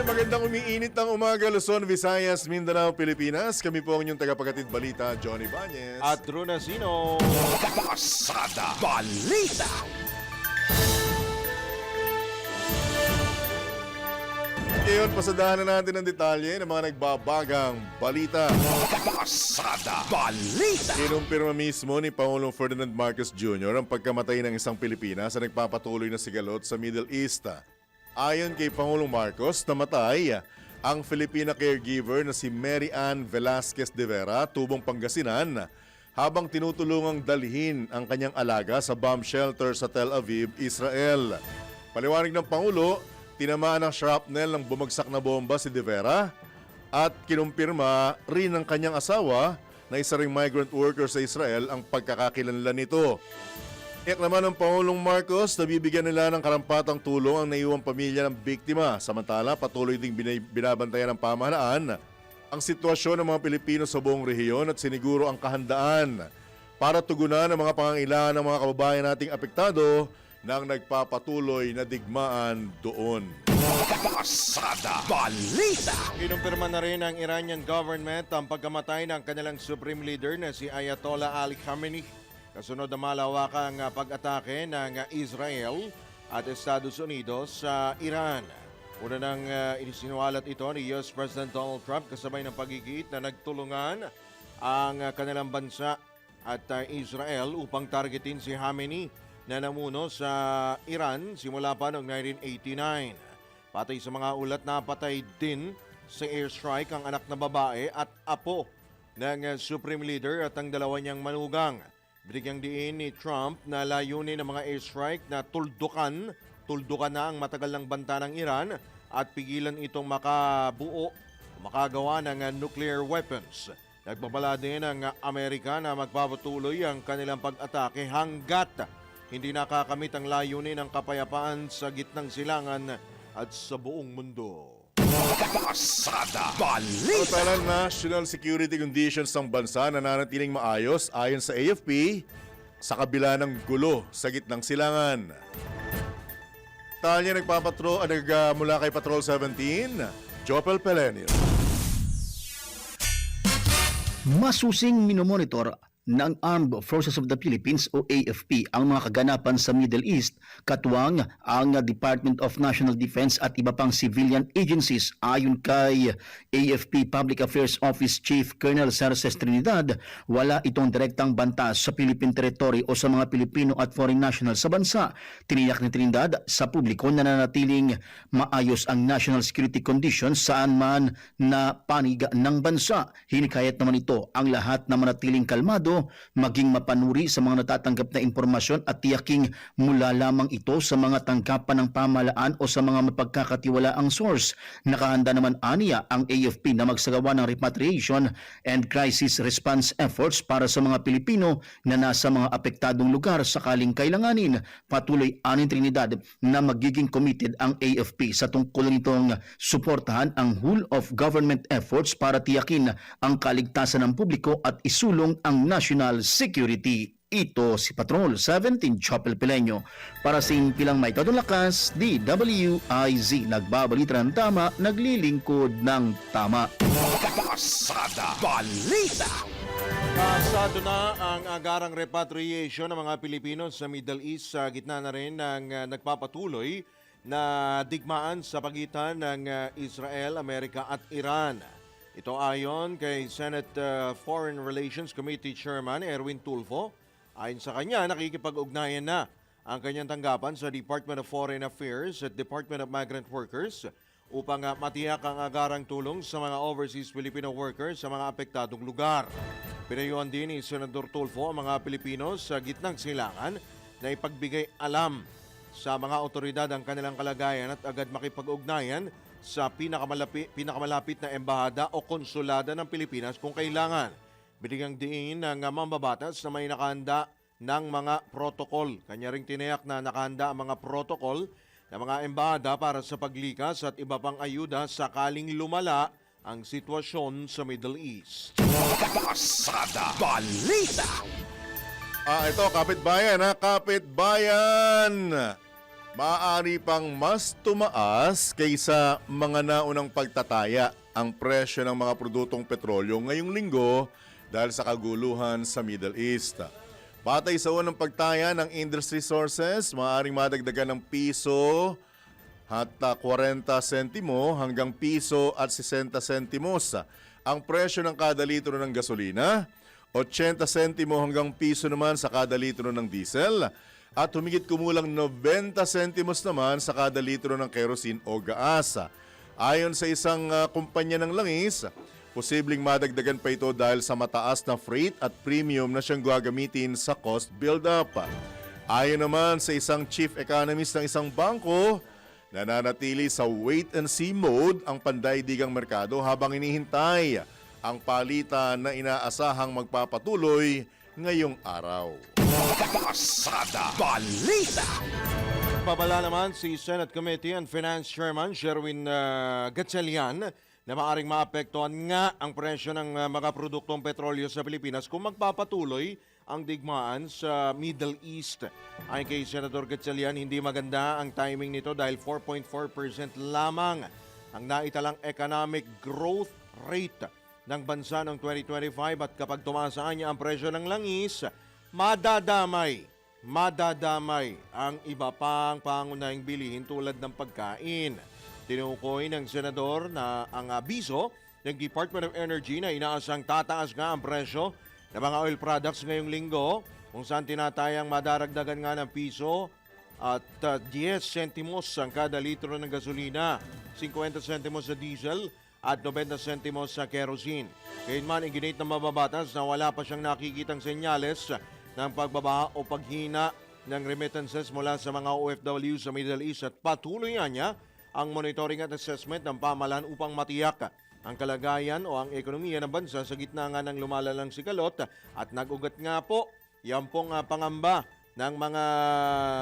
magandang umiinit ng umaga, Luzon, Visayas, Mindanao, Pilipinas. Kami po ang inyong tagapaghatid balita, Johnny Bañez. At Runasino. Pasada Balita. Ngayon, pasadahan na natin ang detalye ng mga nagbabagang balita. Pasada Balita. Kinumpirma mismo ni Pangulong Ferdinand Marcos Jr. ang pagkamatay ng isang Pilipina sa nagpapatuloy na sigalot sa Middle East. Ayon kay Pangulong Marcos, namatay ang Filipina caregiver na si Mary Ann Velasquez de Vera, tubong Pangasinan, habang tinutulungang dalhin ang kanyang alaga sa bomb shelter sa Tel Aviv, Israel. Paliwanag ng Pangulo, tinamaan ng shrapnel ng bumagsak na bomba si de Vera at kinumpirma rin ng kanyang asawa na isa ring migrant worker sa Israel ang pagkakakilanlan nito. Tiyak naman ng Pangulong Marcos na bibigyan nila ng karampatang tulong ang naiuwang pamilya ng biktima. Samantala, patuloy ding binabantayan ng pamahalaan ang sitwasyon ng mga Pilipino sa buong rehiyon at siniguro ang kahandaan para tugunan ang mga pangangailangan ng mga kababayan nating apektado ng nagpapatuloy na digmaan doon. Pasada Balita. Kinumpirma na rin ng Iranian government ang pagkamatay ng kanilang supreme leader na si Ayatollah Ali Khamenei kasunod na malawakang pag-atake ng Israel at Estados Unidos sa Iran. Una nang inisinualat ito ni US President Donald Trump kasabay ng pagigit na nagtulungan ang kanilang bansa at Israel upang targetin si Khamenei na namuno sa Iran simula pa noong 1989. Patay sa mga ulat na patay din sa airstrike ang anak na babae at apo ng Supreme Leader at ang dalawa niyang manugang. Binigyang diin ni Trump na layunin ng mga airstrike na tuldukan na ang matagal ng banta ng Iran at pigilan itong makabuo o makagawa ng nuclear weapons. Nagbabala din ang Amerika na magpapatuloy ang kanilang pag-atake hanggat hindi nakakamit ang layunin ng kapayapaan sa gitnang silangan at sa buong mundo. Pasada Balita. Totalang national security conditions ng bansa nananatiling maayos ayon sa AFP sa kabila ng gulo sa gitnang silangan. Tanya mula kay Patrol 17, Jopel Pelenio. Masusing minomonitor ng Armed Forces of the Philippines o AFP ang mga kaganapan sa Middle East, katuwang ang Department of National Defense at iba pang civilian agencies. Ayon kay AFP Public Affairs Office Chief Colonel Sarces Trinidad, wala itong direktang banta sa Philippine territory o sa mga Pilipino at foreign nationals sa bansa. Tiniyak ni Trinidad sa publiko na nanatiling maayos ang national security conditions saan man na panig ng bansa. Hinikayat naman ito ang lahat na manatiling kalmado, maging mapanuri sa mga natatanggap na impormasyon at tiyaking mula lamang ito sa mga tanggapan ng pamahalaan o sa mga mapagkakatiwalaang source. Nakahanda naman aniya ang AFP na magsagawa ng repatriation and crisis response efforts para sa mga Pilipino na nasa mga apektadong lugar sakaling kailanganin. Patuloy anin Trinidad na magiging committed ang AFP sa tungkulin nitong suportahan ang whole of government efforts para tiyakin ang kaligtasan ng publiko at isulong ang national security. Ito si Patrol 17 Chopel Pileño para sa impilang may tadong lakas, DWIZ. Nagbabalita ng tama, naglilingkod ng tama. Pasada Balita. Pasado na ang agarang repatriation ng mga Pilipino sa Middle East sa gitna na rin ng nagpapatuloy na digmaan sa pagitan ng Israel, Amerika at Iran. Ito ayon kay Senate Foreign Relations Committee Chairman Erwin Tulfo. Ayon sa kanya, nakikipag-ugnayan na ang kanyang tanggapan sa Department of Foreign Affairs at Department of Migrant Workers upang matiyak ang agarang tulong sa mga overseas Filipino workers sa mga apektadong lugar. Pinayuhan din ni Senador Tulfo ang mga Pilipino sa gitnang silangan na ipagbigay alam sa mga otoridad ang kanilang kalagayan at agad makipag-ugnayan sa pinakamalapit na embahada o konsulada ng Pilipinas kung kailangan. Binigyang diin ng mambabatas na may nakahanda ng mga protokol. Kanya ring tinayak na nakahanda ang mga protokol ng mga embahada para sa paglikas at iba pang ayuda sakaling lumala ang sitwasyon sa Middle East. Pasada Balita. Ito, kapitbayan ha, kapitbayan. maaari pang mas tumaas kaysa mga naunang pagtataya ang presyo ng mga produktong petrolyo ngayong linggo dahil sa kaguluhan sa Middle East. Batay sa unang pagtaya ng industry sources, maaaring madagdagan ng piso at 40 sentimo hanggang piso at 60 sentimos ang presyo ng kada litro ng gasolina, 80 sentimo hanggang piso naman sa kada litro ng diesel, at humigit kumulang 90 sentimos naman sa kada litro ng kerosene o gaas. Ayon sa isang kumpanya ng langis, posibleng madagdagan pa ito dahil sa mataas na freight at premium na siyang gagamitin sa cost build-up. Ayon naman sa isang chief economist ng isang bangko, nananatili sa wait-and-see mode ang pandaigdigang merkado habang inihintay ang palitan na inaasahang magpapatuloy ngayong araw. Pasada Balita. Babala naman si Senate Committee on Finance Chairman Sherwin Gatchalian na maaring maapektuhan nga ang presyo ng mga produktong petrolyo sa Pilipinas kung magpapatuloy ang digmaan sa Middle East. Ayon kay Senator Gatchalian, hindi maganda ang timing nito dahil 4.4% lamang ang naitalang economic growth rate ng bansa noong 2025 at kapag tumasaan niya ang presyo ng langis, madadamay ang iba pang pangunahing bilihin tulad ng pagkain. Tinukoy ng senador na ang abiso ng Department of Energy na inaasang tataas nga ang presyo ng mga oil products ngayong linggo kung saan tinatayang madaragdagan nga ng piso at 10 sentimos ang kada litro ng gasolina, 50 sentimos sa diesel at 90 sentimos sa kerosene. Gayunman, iginit ng mababatas na wala pa siyang nakikitang senyales ng pagbaba o paghina ng remittances mula sa mga OFW sa Middle East at patuloy niya ang monitoring at assessment ng pamahalaan upang matiyak ang kalagayan o ang ekonomiya ng bansa sa gitna nga ng lumalalang sigalot at nag-ugat nga po yan pong pangamba ng mga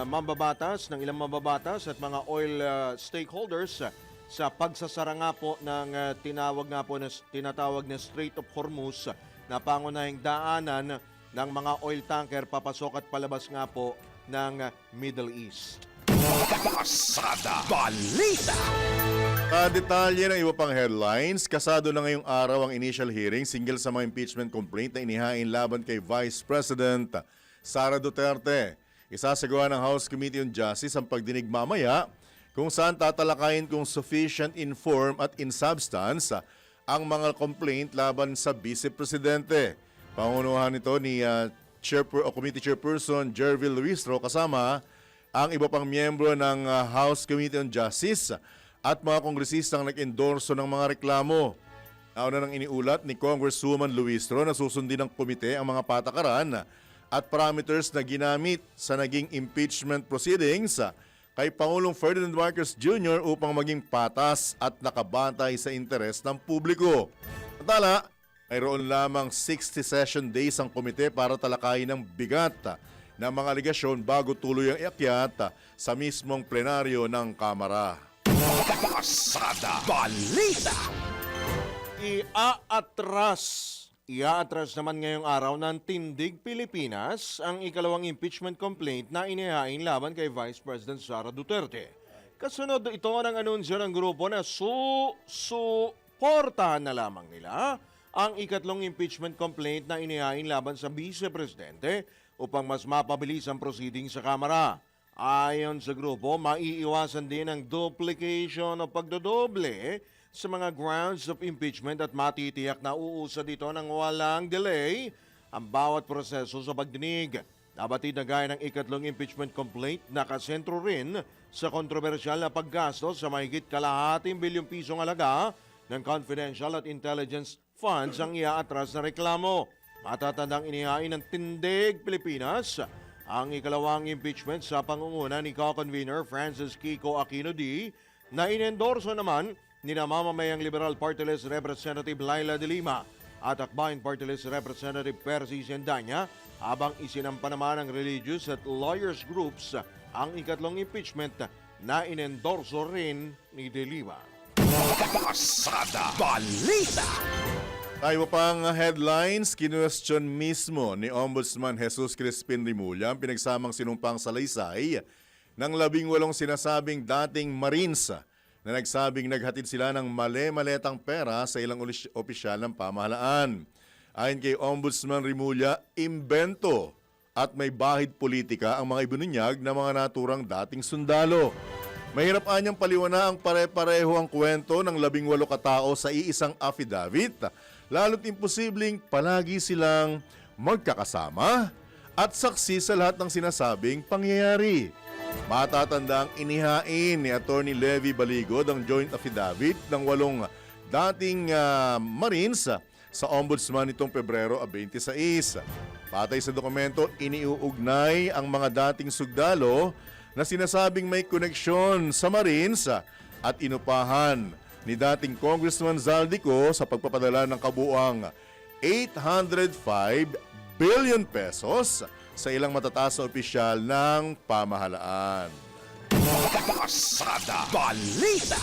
mambabatas, ng ilang mambabatas at mga oil stakeholders sa pagsasara nga po ng tinatawag na Strait of Hormuz na pangunahing daanan ng mga oil tanker papasok at palabas nga po ng Middle East. Pasada Balita. Detalye ng iba pang headlines, kasado na ngayong araw ang initial hearing singgil sa mga impeachment complaint na inihain laban kay Vice President Sara Duterte. Isasagawa ng House Committee on Justice ang pagdinig mamaya kung saan tatalakayin kung sufficient in form at in substance ang mga complaint laban sa Vice Presidente. Pangunuhan nito ni Committee Chairperson Jervil Luistro kasama ang iba pang miyembro ng House Committee on Justice at mga kongresistang nag-endorso ng mga reklamo. Nauna nang iniulat ni Congresswoman Luistro na susundin ng komite ang mga patakaran at parameters na ginamit sa naging impeachment proceedings kay Pangulong Ferdinand Marcos Jr. upang maging patas at nakabantay sa interes ng publiko. Samantala, mayroon lamang 60 session days ang komite para talakayin ang bigat ng mga aligasyon bago tuloy ang iakyat sa mismong plenaryo ng Kamara. Pasada Balita. Iaatras naman ngayong araw ng Tindig Pilipinas ang ikalawang impeachment complaint na inihain laban kay Vice President Sara Duterte. Kasunod ito ng anunsyo ng grupo na susuportahan na lamang nila ang ikatlong impeachment complaint na inihain laban sa Vice Presidente upang mas mapabilis ang proceeding sa Kamara. Ayon sa grupo, maiiwasan din ang duplication o pagdodoble sa mga grounds of impeachment at matitiyak na uusad dito ng walang delay ang bawat proseso sa pagdinig. Nabatid na gaya ng ikatlong impeachment complaint, nakasentro rin sa kontrobersyal na paggasto sa mahigit kalahating bilyong pisong halaga ng confidential at intelligence funds ang iaatras na reklamo. Matatandang inihain ng Tindig Pilipinas ang ikalawang impeachment sa pangunguna ni co-convener Francis Kiko Aquino D na inendorso naman ni namamayang Liberal Party List Representative Laila de Lima at Akbayan Party List Representative Percy Sendanya habang isinampa naman ng religious at lawyers groups ang ikatlong impeachment na inendorso rin ni de Lima. Pasada Balita. Tayo pang headlines, kinwestiyon mismo ni Ombudsman Jesus Crispin Rimulya ang pinagsamang sinumpang salaysay ng 18 sinasabing dating Marines na nagsabing naghatid sila ng male-maletang pera sa ilang opisyal ng pamahalaan. Ayon kay Ombudsman Rimulya, imbento at may bahid politika ang mga ibinunyag na mga naturang dating sundalo. Mahirap anyang paliwana ang pare-pareho ang kwento ng 18 katao sa iisang affidavit, lalo't imposibleng palagi silang magkakasama at saksi sa lahat ng sinasabing pangyayari. Matatandang inihain ni Atty. Levy Baligod ang joint affidavit ng 8 dating Marines sa Ombudsman nitong Pebrero 26. Patay sa dokumento, iniuugnay ang mga dating sugdalo na sinasabing may koneksyon sa Marines at inupahan ni dating Congressman Zaldico sa pagpapadala ng kabuuang 805 billion pesos sa ilang matataas na opisyal ng pamahalaan. Pasada Balita.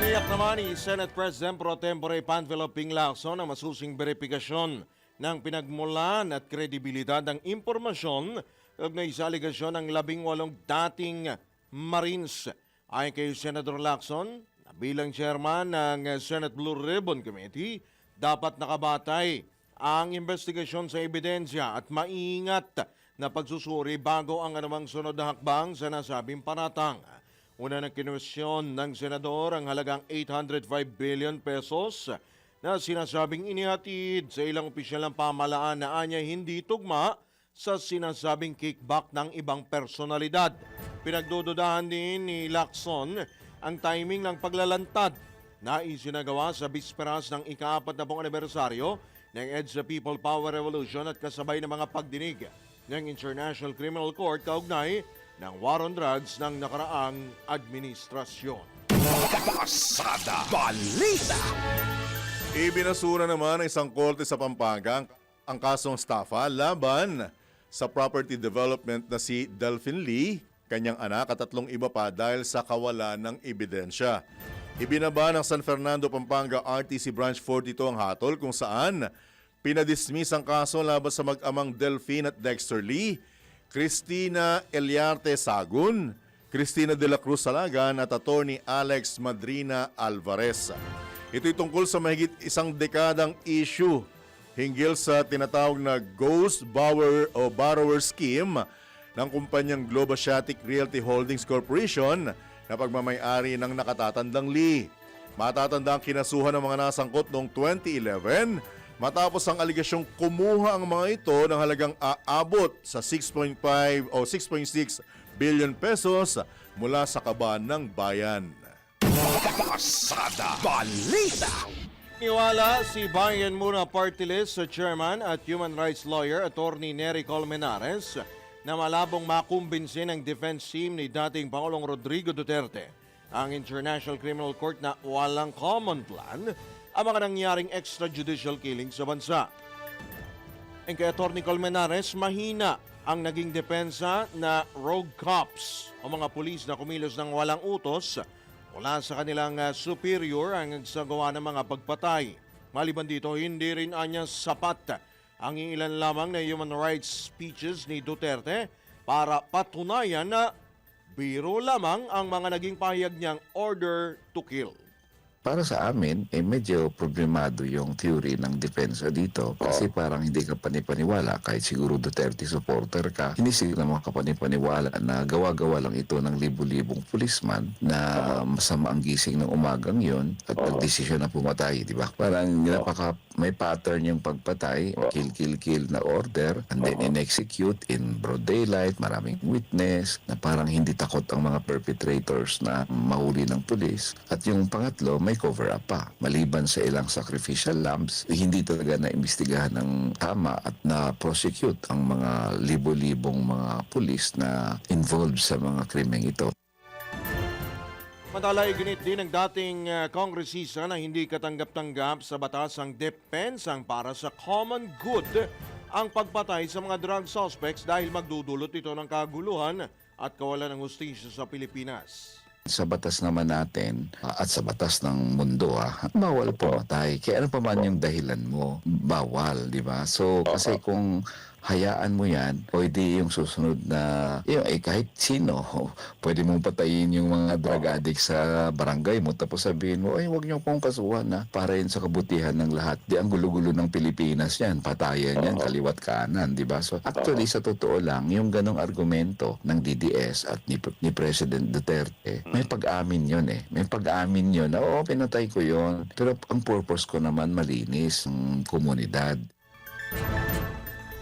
Tiniyak naman ni Senate President Pro Tempore Panfilo Ping Lacson ang masusing verifikasyon ng pinagmulan at kredibilidad ng impormasyon kaugnay sa aligasyon ng 18 dating Marines. Ayon kay Senator Lacson, na bilang chairman ng Senate Blue Ribbon Committee, dapat nakabatay ang investigasyon sa ebidensya at maingat na pagsusuri bago ang anumang sunod na hakbang sa nasabing paratang. Una ng kinwestiyon ng senador ang halagang 805 billion pesos na sinasabing inihatid sa ilang opisyal ng pamahalaan na anya hindi tugma sa sinasabing kickback ng ibang personalidad. Pinagdududahan din ni Lacson ang timing ng paglalantad na isinagawa sa bisperas ng ika-40 anibersaryo ng EDSA People Power Revolution at kasabay ng mga pagdinig ng International Criminal Court kaugnay ng war on drugs ng nakaraang administrasyon. Pasada Balita. Ibinasura naman ng isang korte sa Pampanga ang kasong estafa laban sa property development na si Delphine Lee, kanyang anak at 3 iba pa dahil sa kawalan ng ebidensya. Ibinaba ng San Fernando, Pampanga RTC Branch 42 ang hatol kung saan pinadismiss ang kaso laban sa mag-amang Delphine at Dexter Lee, Cristina Eliarte Sagun, Cristina de la Cruz Salagan at Atty. Alex Madrina Alvarez. Ito'y tungkol sa mahigit 1 dekadang issue hinggil sa tinatawag na Ghost Borrower Scheme ng kumpanyang Globasiatic Realty Holdings Corporation na pagmamay-ari ng nakatatandang Lee. Matatanda ang kinasuhan ng mga nasangkot noong 2011 matapos ang aligasyong kumuha ang mga ito ng halagang aabot sa 6.5 o 6.6 billion pesos mula sa kaban ng bayan. Pasada Balita. Niwala si Bayan Muna Party List sa chairman at human rights lawyer Atty. Nery Colmenares na malabong makumbinsin ang defense team ni dating Pangulong Rodrigo Duterte ang International Criminal Court na walang common plan ang mga nangyaring extrajudicial killing sa bansa. Ang kay Atty. Colmenares, mahina ang naging depensa na rogue cops o mga pulis na kumilos ng walang utos mula sa kanilang superior ang nagsagawa ng mga pagpatay. Maliban dito, hindi rin anya sapat ang ilan lamang na human rights speeches ni Duterte para patunayan na biro lamang ang mga naging pahayag niyang order to kill. Para sa amin, medyo problemado yung theory ng depensa dito kasi parang hindi ka panipaniwala kahit siguro Duterte supporter ka. Hindi siguro naman ka panipaniwala na gawa-gawa lang ito ng libu-libong pulisman na masama ang gising ng umagang yon at nagdesisyon na pumatay, di ba? Parang may pattern yung pagpatay, kill na order and then in-execute in broad daylight, maraming witness na parang hindi takot ang mga perpetrators na mahuli ng pulis. At yung pangatlo, may cover up pa. Maliban sa ilang sacrificial lambs, hindi talaga na-imbestigahan ng tama at na-prosecute ang mga libo-libong mga pulis na involved sa mga krimeng ito. Matala iginit din ng dating kongresista na hindi katanggap-tanggap sa batas ang depensang para sa common good ang pagpatay sa mga drug suspects dahil magdudulot ito ng kaguluhan at kawalan ng hustisya sa Pilipinas. Sa batas naman natin at sa batas ng mundo, bawal pumatay. Kaya ano pa man yung dahilan mo, bawal, di ba? So, kasi kung hayaan mo yan, o di yung susunod na, kahit sino, pwede mong patayin yung mga drug addicts sa barangay mo, tapos sabihin mo, ay, huwag niyo pong kasuhan na, para yun sa kabutihan ng lahat. Di ang gulo-gulo ng Pilipinas yan, patayan yan, kaliwat kanan, di ba? So, actually, sa totoo lang, yung ganong argumento ng DDS at ni President Duterte, may pag-amin yun eh. May pag-amin yun na, oo, pinatay ko yun. Pero ang purpose ko naman malinis ng komunidad.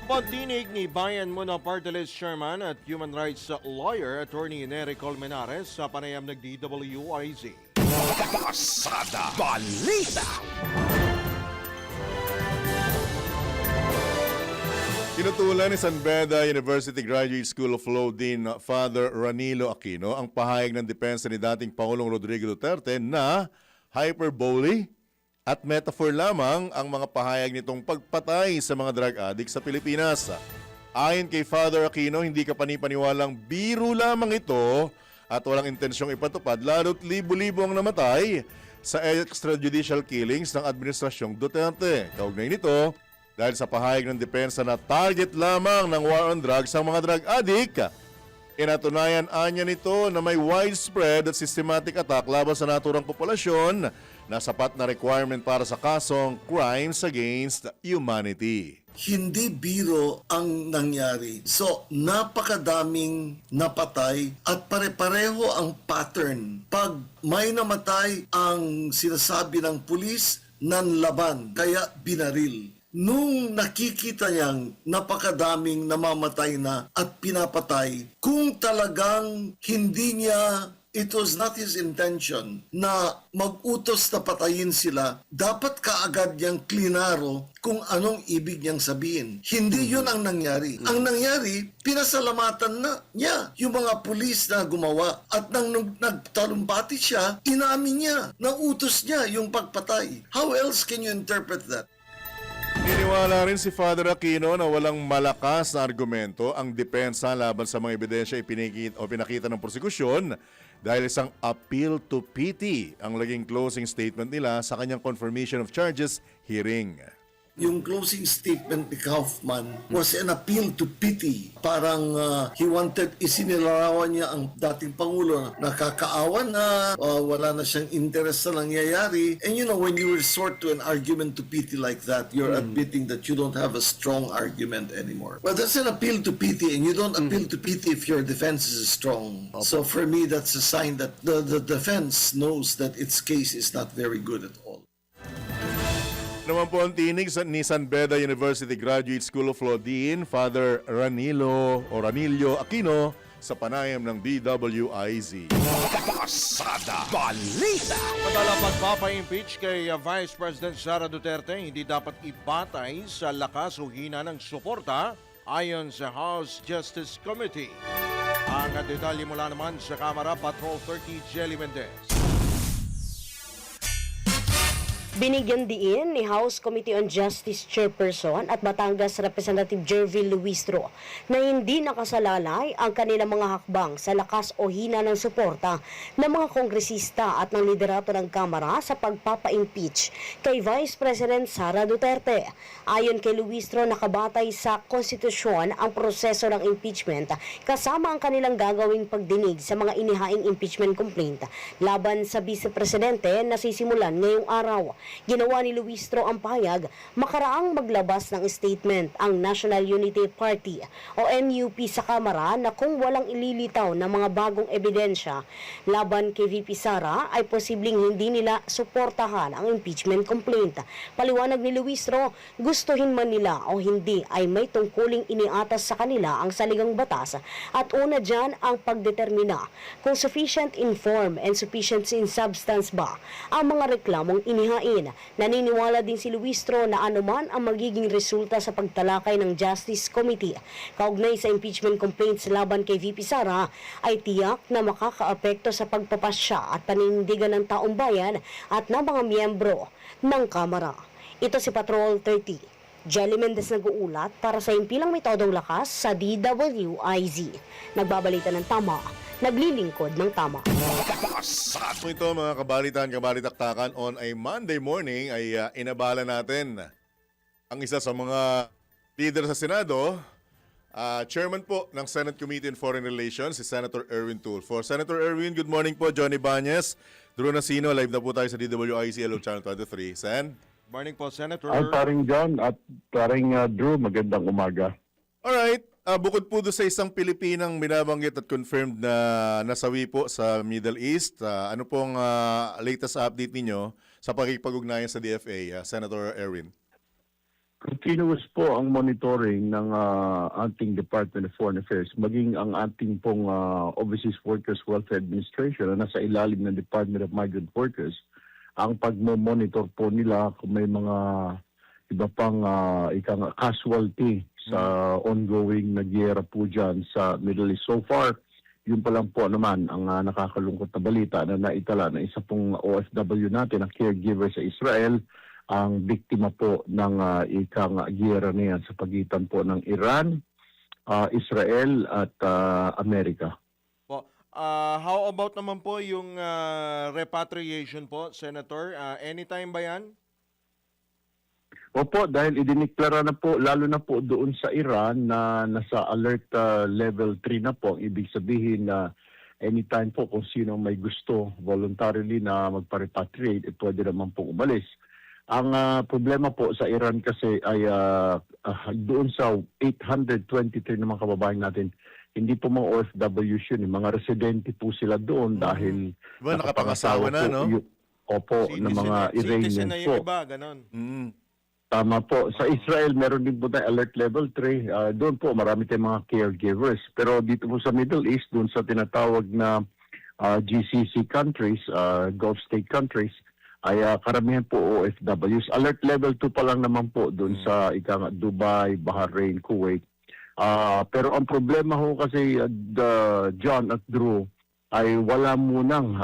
Pagdinig ni Bayan Muna Party List Chairman at Human Rights Lawyer Attorney Nery Colmenares sa panayam ng DWIZ. Pasada Balita. Tinutulan ni San Beda University Graduate School of Law Dean Father Ranilo Aquino ang pahayag ng depensa ni dating Pangulong Rodrigo Duterte na hyperbole at metaphor lamang ang mga pahayag nitong pagpatay sa mga drug addicts sa Pilipinas. Ayon kay Father Aquino, hindi kapani-paniwalang biro lamang ito at walang intensyong ipatupad lalo't libo-libo ang namatay sa extrajudicial killings ng Administrasyong Duterte. Kaugnay nito, dahil sa pahayag ng depensa na target lamang ng war on drugs ang mga drug addict, inatunayan anya nito na may widespread at systematic attack laban sa naturang populasyon na sapat na requirement para sa kasong crimes against humanity. Hindi biro ang nangyari. So, napakadaming napatay at pare-pareho ang pattern. Pag may namatay, ang sinasabi ng pulis, nanlaban, kaya binaril. Nung nakikita niyang napakadaming namamatay na at pinapatay, kung talagang hindi niya, it was not his intention na mag-utos na patayin sila, dapat kaagad niyang klinaro kung anong ibig niyang sabihin. Hindi yun ang nangyari. Ang nangyari, pinasalamatan na niya yung mga pulis na gumawa. At nang nagtalumpati siya, inamin niya na utos niya yung pagpatay. How else can you interpret that? Iniwala rin si Father Aquino na walang malakas na argumento ang depensa laban sa mga ebidensya pinakita ng prosekusyon dahil isang appeal to pity ang naging closing statement nila sa kanyang confirmation of charges hearing. Yung closing statement ni Kaufman was an appeal to pity. Parang he wanted, isinilarawan niya ang dating Pangulo na nakakaawa na, wala na siyang interest sa nangyayari. And you know, when you resort to an argument to pity like that, you're admitting that you don't have a strong argument anymore. Well, that's an appeal to pity, and you don't appeal to pity if your defense is strong. So for me, that's a sign that the defense knows that its case is not very good at all. Naman po ang tinig ni San Beda University Graduate School of Law Dean Father Ranilo Aquino sa panayam ng DWIZ. Pasada Balita. Madala pagpapa-impeach kay Vice President Sara Duterte hindi dapat ibatay sa lakas o hina ng suporta ayon sa House Justice Committee. Ang detalye mula naman sa Kamara, Patrol 30 Jelly Mendez. Binigyan diin ni House Committee on Justice Chairperson at Batangas Representative Jervil Luistro na hindi nakasalalay ang kanilang mga hakbang sa lakas o hina ng suporta ng mga kongresista at ng liderato ng Kamara sa pagpapa-impeach kay Vice President Sara Duterte. Ayon kay Luistro, nakabatay sa konstitusyon ang proseso ng impeachment kasama ang kanilang gagawing pagdinig sa mga inihaing impeachment complaint laban sa Vice Presidente na sisimulan ngayong araw. Ginawa ni Luistro ang pahayag makaraang maglabas ng statement ang National Unity Party o NUP sa Kamara na kung walang ililitaw na mga bagong ebidensya laban kay VP Sara ay posibleng hindi nila suportahan ang impeachment complaint. Paliwanag ni Luistro, gustuhin man nila o hindi ay may tungkuling iniatas sa kanila ang saligang batas at una dyan ang pagdetermina kung sufficient in form and sufficient in substance ba ang mga reklamong inihain. Naniniwala din si Luistro na anuman ang magiging resulta sa pagtalakay ng Justice Committee kaugnay sa impeachment complaints laban kay VP Sara ay tiyak na makakaapekto sa pagpapasya at paninindigan ng taong bayan at ng mga miyembro ng Kamara. Ito si Patrol 30. Jelly Mendez nag-uulat para sa Impilang Metodong Lakas sa DWIZ. Nagbabalita ng tama, naglilingkod ng tama. Ito mga kabalitan-kabalitaktakan on a Monday morning ay inabala natin ang isa sa mga leader sa Senado Chairman po ng Senate Committee on Foreign Relations, si Senator Erwin Tulfo. Senator Erwin, good morning po. Johnny Bañez, Drew Nasino, live na po tayo sa DWIC Hello Channel 23. Sen? Morning po, Senator. Ang paring John at paring Drew, magandang umaga. Alright, bukod po doon sa isang Pilipinang binabanggit at confirmed na nasawi po sa Middle East, ano pong latest update ninyo sa pakikipag-ugnayan sa DFA, Senator Erwin? Continuous po ang monitoring ng ating Department of Foreign Affairs, maging ang ating pong Overseas Workers Welfare Administration na nasa ilalim ng Department of Migrant Workers. Ang pagmo-monitor po nila kung may mga iba pang casualty sa ongoing na giyera po dyan sa Middle East. So far, yun pa lang po naman ang nakakalungkot na balita na naitala na isa pong OFW natin, na caregiver sa Israel, ang biktima po ng giyera na yan sa pagitan po ng Iran, Israel at Amerika. Po. How about naman po yung repatriation po, Senator? Anytime ba yan? Opo, dahil idiniklara na po, lalo na po doon sa Iran na nasa alert level 3 na po. Ibig sabihin na anytime po kung sino may gusto voluntarily na magpa-repatriate, pwede naman po umalis. Ang problema po sa Iran kasi ay doon sa 823 na mga kababayan natin, hindi po mga OFWs yun, mga residente po sila doon dahil Diba, nakapangasawa na, no? Opo, ng mga Citizen na Iranians yung po. iba, ganon. Tama po. Sa Israel, meron din po tayo alert level 3. Doon po, marami tayong mga caregivers. Pero dito po sa Middle East, doon sa tinatawag na GCC countries, Gulf State countries, ay karamihan po OFWs. Alert level 2 pa lang naman po doon sa Dubai, Bahrain, Kuwait. Pero ang problema ho kasi, John at Drew, ay wala munang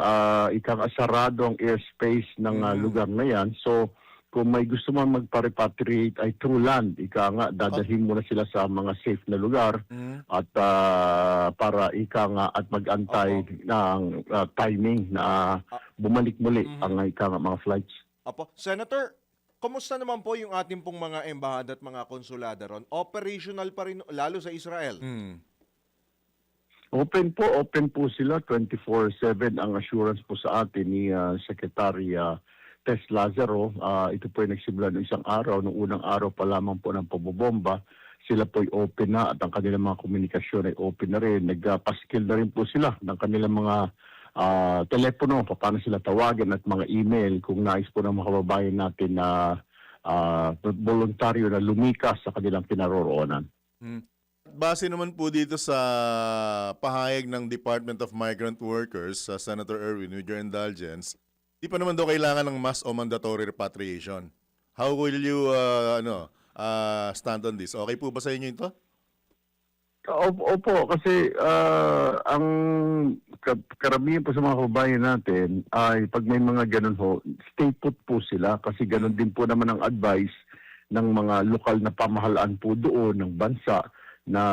sarado ang airspace ng lugar na yan. So, kung may gusto man magpa-repatriate ay through land, dadalhin muna sila sa mga safe na lugar at para at mag-antay ng timing na bumalik muli ang mga flights. Apo. Senator, kumusta naman po yung ating pong mga embahada at mga konsulada ron? Operational pa rin, lalo sa Israel. Open po sila 24/7 ang assurance po sa atin ni Secretary Tess Lazaro. Ito po ay nagsimula noong isang araw, noong unang araw pa lamang po ng pabobomba. Sila po ay open na at ang kanilang mga komunikasyon ay open na rin. Nagpaskill na rin po sila ng kanilang mga telepono, paano sila tawagan at mga email kung nais po ng mga kababayan natin na voluntaryo na lumikas sa kanilang kinaroroonan. Base naman po dito sa pahayag ng Department of Migrant Workers, Senator Erwin, with your indulgence, di pa naman daw kailangan ng mass o mandatory repatriation. How will you stand on this? Okay po ba sa inyo ito? Opo, kasi ang karamihan po sa mga kababayan natin ay pag may mga ganun ho, stay put po sila kasi ganun din po naman ang advice ng mga lokal na pamahalaan po doon ng bansa na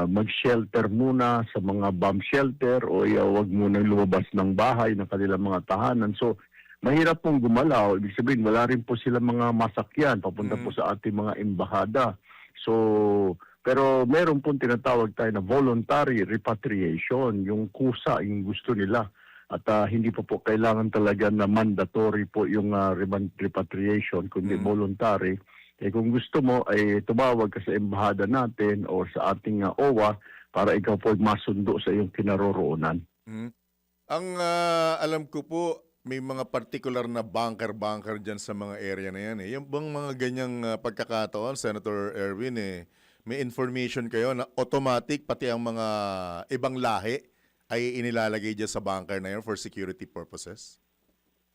mag-shelter muna sa mga bomb shelter o wag muna lumabas ng bahay ng kanilang mga tahanan. So, mahirap pong gumalaw. Ibig sabihin, wala rin po sila mga masakyan papunta po sa ating mga embahada. So, pero meron pong tinatawag tayo na voluntary repatriation, yung kusa, yung gusto nila. At hindi po kailangan talaga na mandatory po yung repatriation, kundi voluntary. Kung gusto mo, ay tumawag ka sa embahada natin o sa ating OWA para ikaw po masundo sa iyong kinaroroonan. Ang alam ko po, may mga particular na bunker dyan sa mga area na yan. Yung bang mga ganyang pagkakataon, Senator Erwin, may information kayo na automatic pati ang mga ibang lahi ay inilalagay dyan sa bunker na yan for security purposes?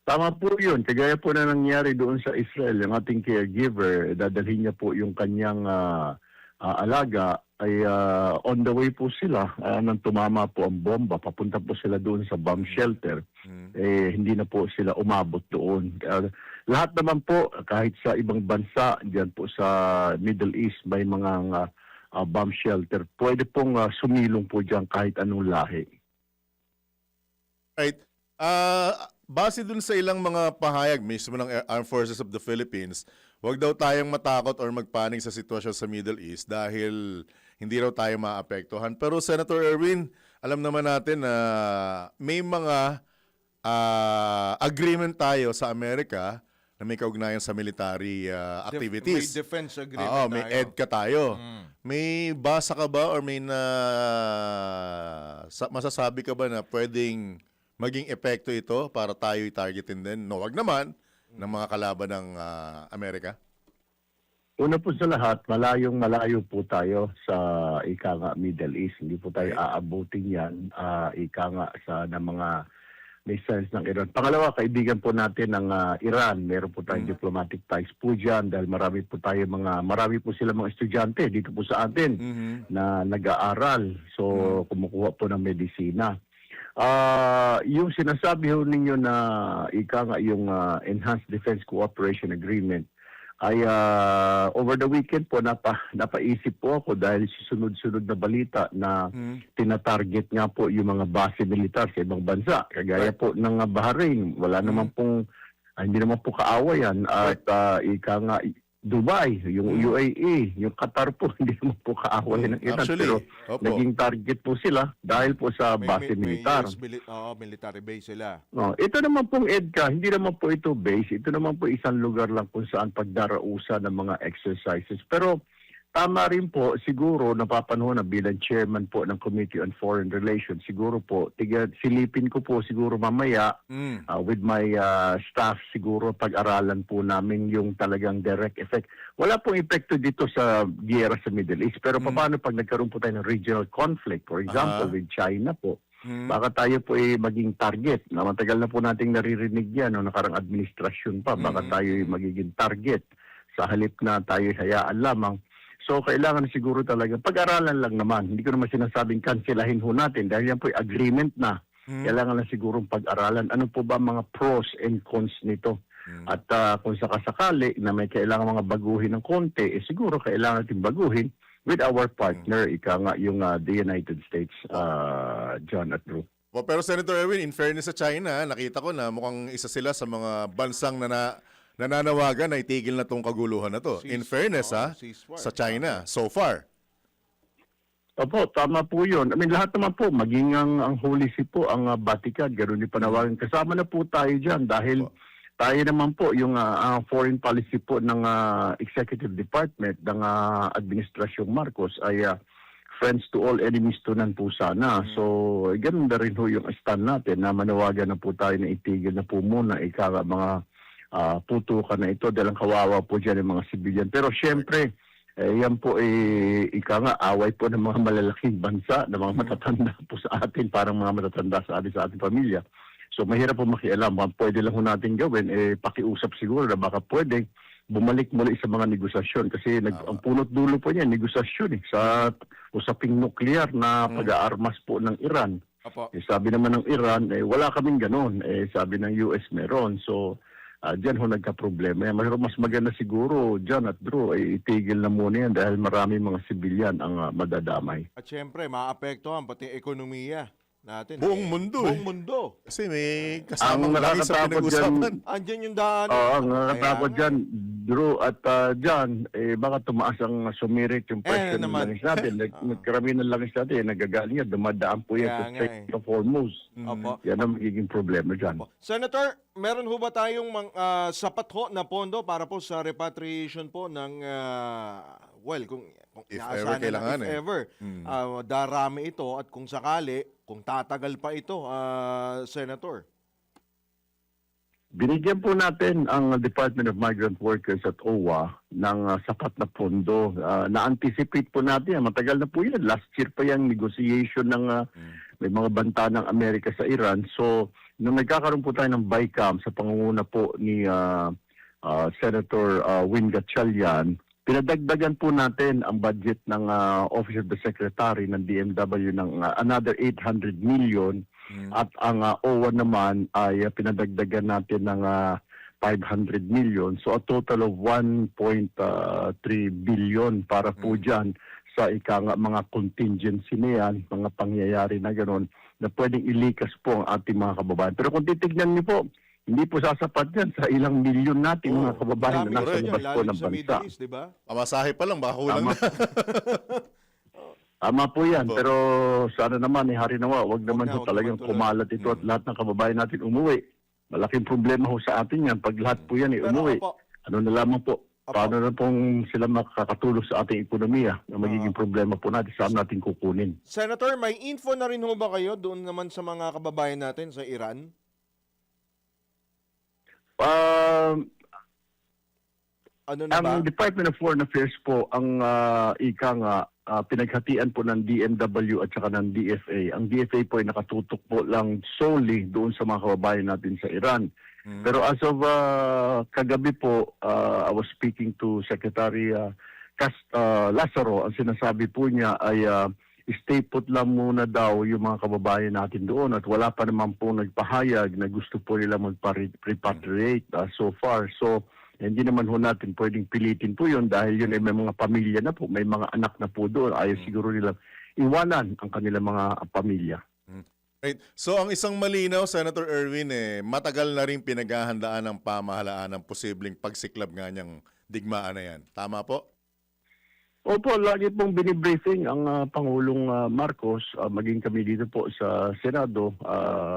Tama po yun. Kagaya po na nangyari doon sa Israel, yung ating caregiver, dadalhin niya po yung kanyang alaga, ay on the way po sila nang tumama po ang bomba. Papunta po sila doon sa bomb shelter. Hindi na po sila umabot doon. Lahat naman po, kahit sa ibang bansa, diyan po sa Middle East, may mga bomb shelter. Pwede pong sumilong po diyan kahit anong lahi. Right. Base dun sa ilang mga pahayag mismo ng Armed Forces of the Philippines, huwag daw tayong matakot or magpanik sa sitwasyon sa Middle East dahil hindi raw tayo maapektuhan. Pero Senator Erwin, alam naman natin na may mga agreement tayo sa Amerika na may kaugnayan sa military activities. May defense agreement Oo, may tayo. EDCA tayo. May basa ka ba or may masasabi ka ba na pwedeng maging epekto ito para tayo'y targetin din? No, wag naman ng mga kalaban ng Amerika. Una po sa lahat, malayo po tayo sa ika nga Middle East. Hindi po tayo aabutin yan ika nga ng mga missiles ng Iran. Pangalawa, kaibigan po natin ng Iran. Meron po tayong diplomatic ties po dyan dahil marami po sila mga estudyante dito po sa atin na nag-aaral. So, kumukuha po ng medisina. Yung sinasabi ho ninyo na ika nga yung Enhanced Defense Cooperation Agreement ay over the weekend po napaisip po ako dahil sunod-sunod na balita na tinatarget nga po yung mga base militar sa ibang bansa. Kagaya po ng Bahrain, wala naman pong, hindi naman po kaaway yan. At ika nga Dubai, yung UAE, yung Qatar po, hindi naman po kaaway ng Iran. Actually, Pero opo. naging target po sila dahil po sa base militar. Military base sila. No, ito naman pong EDCA, hindi naman po ito base. Ito naman po isang lugar lang kung saan pagdarausa ng mga exercises. Pero tama rin po, siguro napapanahon na bilang chairman po ng Committee on Foreign Relations, siguro po, silipin ko po siguro mamaya with my staff, siguro pag-aralan po namin yung talagang direct effect. Wala pong epekto dito sa giyera sa Middle East. Pero paano pag nagkaroon po tayo ng regional conflict, for example, with China po, baka tayo po maging target. Na matagal na po nating naririnig yan, no, nakarang administrasyon pa, baka tayo magiging target sa halip na tayo hayaan lamang. So, kailangan siguro talaga, pag-aralan lang naman. Hindi ko naman sinasabing kanselahin ho natin dahil yan po yung agreement na. Kailangan lang siguro pag-aralan. Ano po ba mga pros and cons nito? At kung sakasakali na may kailangan mga baguhin ng konti, siguro kailangan natin baguhin with our partner, ika nga yung the United States, John at Drew. Pero Senator Erwin, in fairness sa China, nakita ko na mukhang isa sila sa mga bansang nananawagan na itigil na tong kaguluhan na to. In fairness ceasefire. sa China, so far. Opo, tama po yun. I mean, lahat naman po, maging ang Holy See po, ang Vatican, gano'n yung panawagan. Kasama na po tayo dyan dahil tayo naman po, yung foreign policy po ng Executive Department ng Administrasyong Marcos ay friends to all, enemies to none po sana. So, ganun na rin ho yung stand natin na manawagan na po tayo na itigil na po muna mga putukan na ito dahil ang kawawa po dyan ng mga sibilyan. Pero syempre, yan po ika nga, away po ng mga malalaking bansa, ng mga matatanda po sa atin, parang mga matatanda sa ating pamilya. So mahirap po makialam. Pwede lang po natin gawin, pakiusap siguro na baka pwede bumalik muli sa mga negosasyon. Kasi ang punot dulo po niya, negosasyon sa usaping nuklear na pag-aarmas po ng Iran. Sabi naman ng Iran, wala kaming ganon. Sabi ng US meron. So, diyan ho nagka-problema. Mas maganda siguro, John at Drew, itigil na muna yan dahil marami mga sibilyan ang madadamay. At syempre, maapektuhan pati ekonomiya natin. Buong mundo. Buong mundo. Kasi may kasamang Ang lagi sa nakakatakot pinag-usapan. Andyan yung daan. Ang nakakatakot dyan, Drew at John, baka tumaas ang sumirit yung presyo ng naman. langis natin. Nagkarami ng langis natin, nagagaling yan, dumadaan po yan sa Strait of Hormuz. Opo. Yan ang magiging problema dyan. Senator, meron ho ba tayong sapat ho na pondo para po sa repatriation po ng, kung If inaasahan ever na kailangan if ever, darami ito at kung sakali, kung tatagal pa ito, Senator? Binigyan po natin ang Department of Migrant Workers at OWA ng sapat na pondo. Na-anticipate po natin, matagal na po yan. Last year pa yung negotiation ng may mga banta ng Amerika sa Iran. So, nung nagkakaroon po tayo ng BICAM sa pangunguna po ni Senator Win Gatchalian, pinadagdagan po natin ang budget ng Office of the Secretary ng DMW ng another 800 million. At ang OWA naman ay pinadagdagan natin ng 500 million. So a total of 1.3 billion para po dyan sa mga contingency na yan, mga pangyayari na gano'n na pwedeng ilikas po ang ating mga kababayan. Pero kung titignan niyo po, hindi po sasapat yan sa ilang milyon nating mga kababayan na nasa labas po ng bansa. East, diba? Pamasahe pa lang, baka kulang na. Tama po yan, Opo. pero sana naman, hari nawa, wag naman na, ho wag talagang naman tuloy. kumalat ito at lahat ng kababayan natin umuwi. Malaking problema ho sa atin yan pag lahat po yan Pero umuwi. opo, Ano na lamang po, Opo. paano na pong sila makakatulong sa ating ekonomiya na magiging problema po natin, saan natin kukunin. Senator, may info na rin ho ba kayo doon naman sa mga kababayan natin sa Iran? Ano na ba? Ang Department of Foreign Affairs po, ang ika nga, pinaghatian po ng DMW at saka ng DFA. Ang DFA po ay nakatutok po lang solely doon sa mga kababayan natin sa Iran. Pero as of kagabi po, I was speaking to Secretary Lazaro. Ang sinasabi po niya ay stay put lang muna daw yung mga kababayan natin doon at wala pa naman po nagpahayag na gusto po nila mag-repatriate so far. So, hindi naman ho natin pwedeng pilitin po yun dahil yun ay may mga pamilya na po, may mga anak na po doon. Ayaw siguro nilang iwanan ang kanilang mga pamilya. Right. So ang isang malinaw, Senator Erwin, matagal na rin pinaghahandaan ng pamahalaan ng posibleng pagsiklab nga niyang digmaan na yan. Tama po? Opo, lagi pong binibriefing ang Pangulong Marcos, maging kami dito po sa Senado,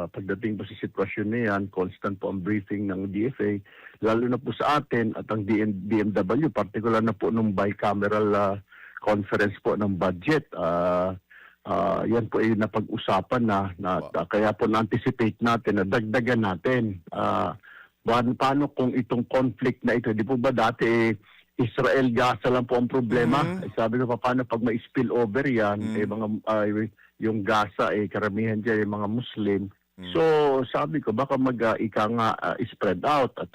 pagdating po sa sitwasyon na yan, constant po ang briefing ng DFA, lalo na po sa atin at ang DMW, particular na po nung bicameral conference po ng budget. Yan po ay napag-usapan na kaya po na-anticipate natin na dagdagan natin. Paano kung itong conflict na ito, di po ba dati Israel-Gaza lang po ang problema? Sabi ko paano pag may spillover yan, yung Gaza, karamihan dyan yung mga Muslim. So sabi ko baka spread out at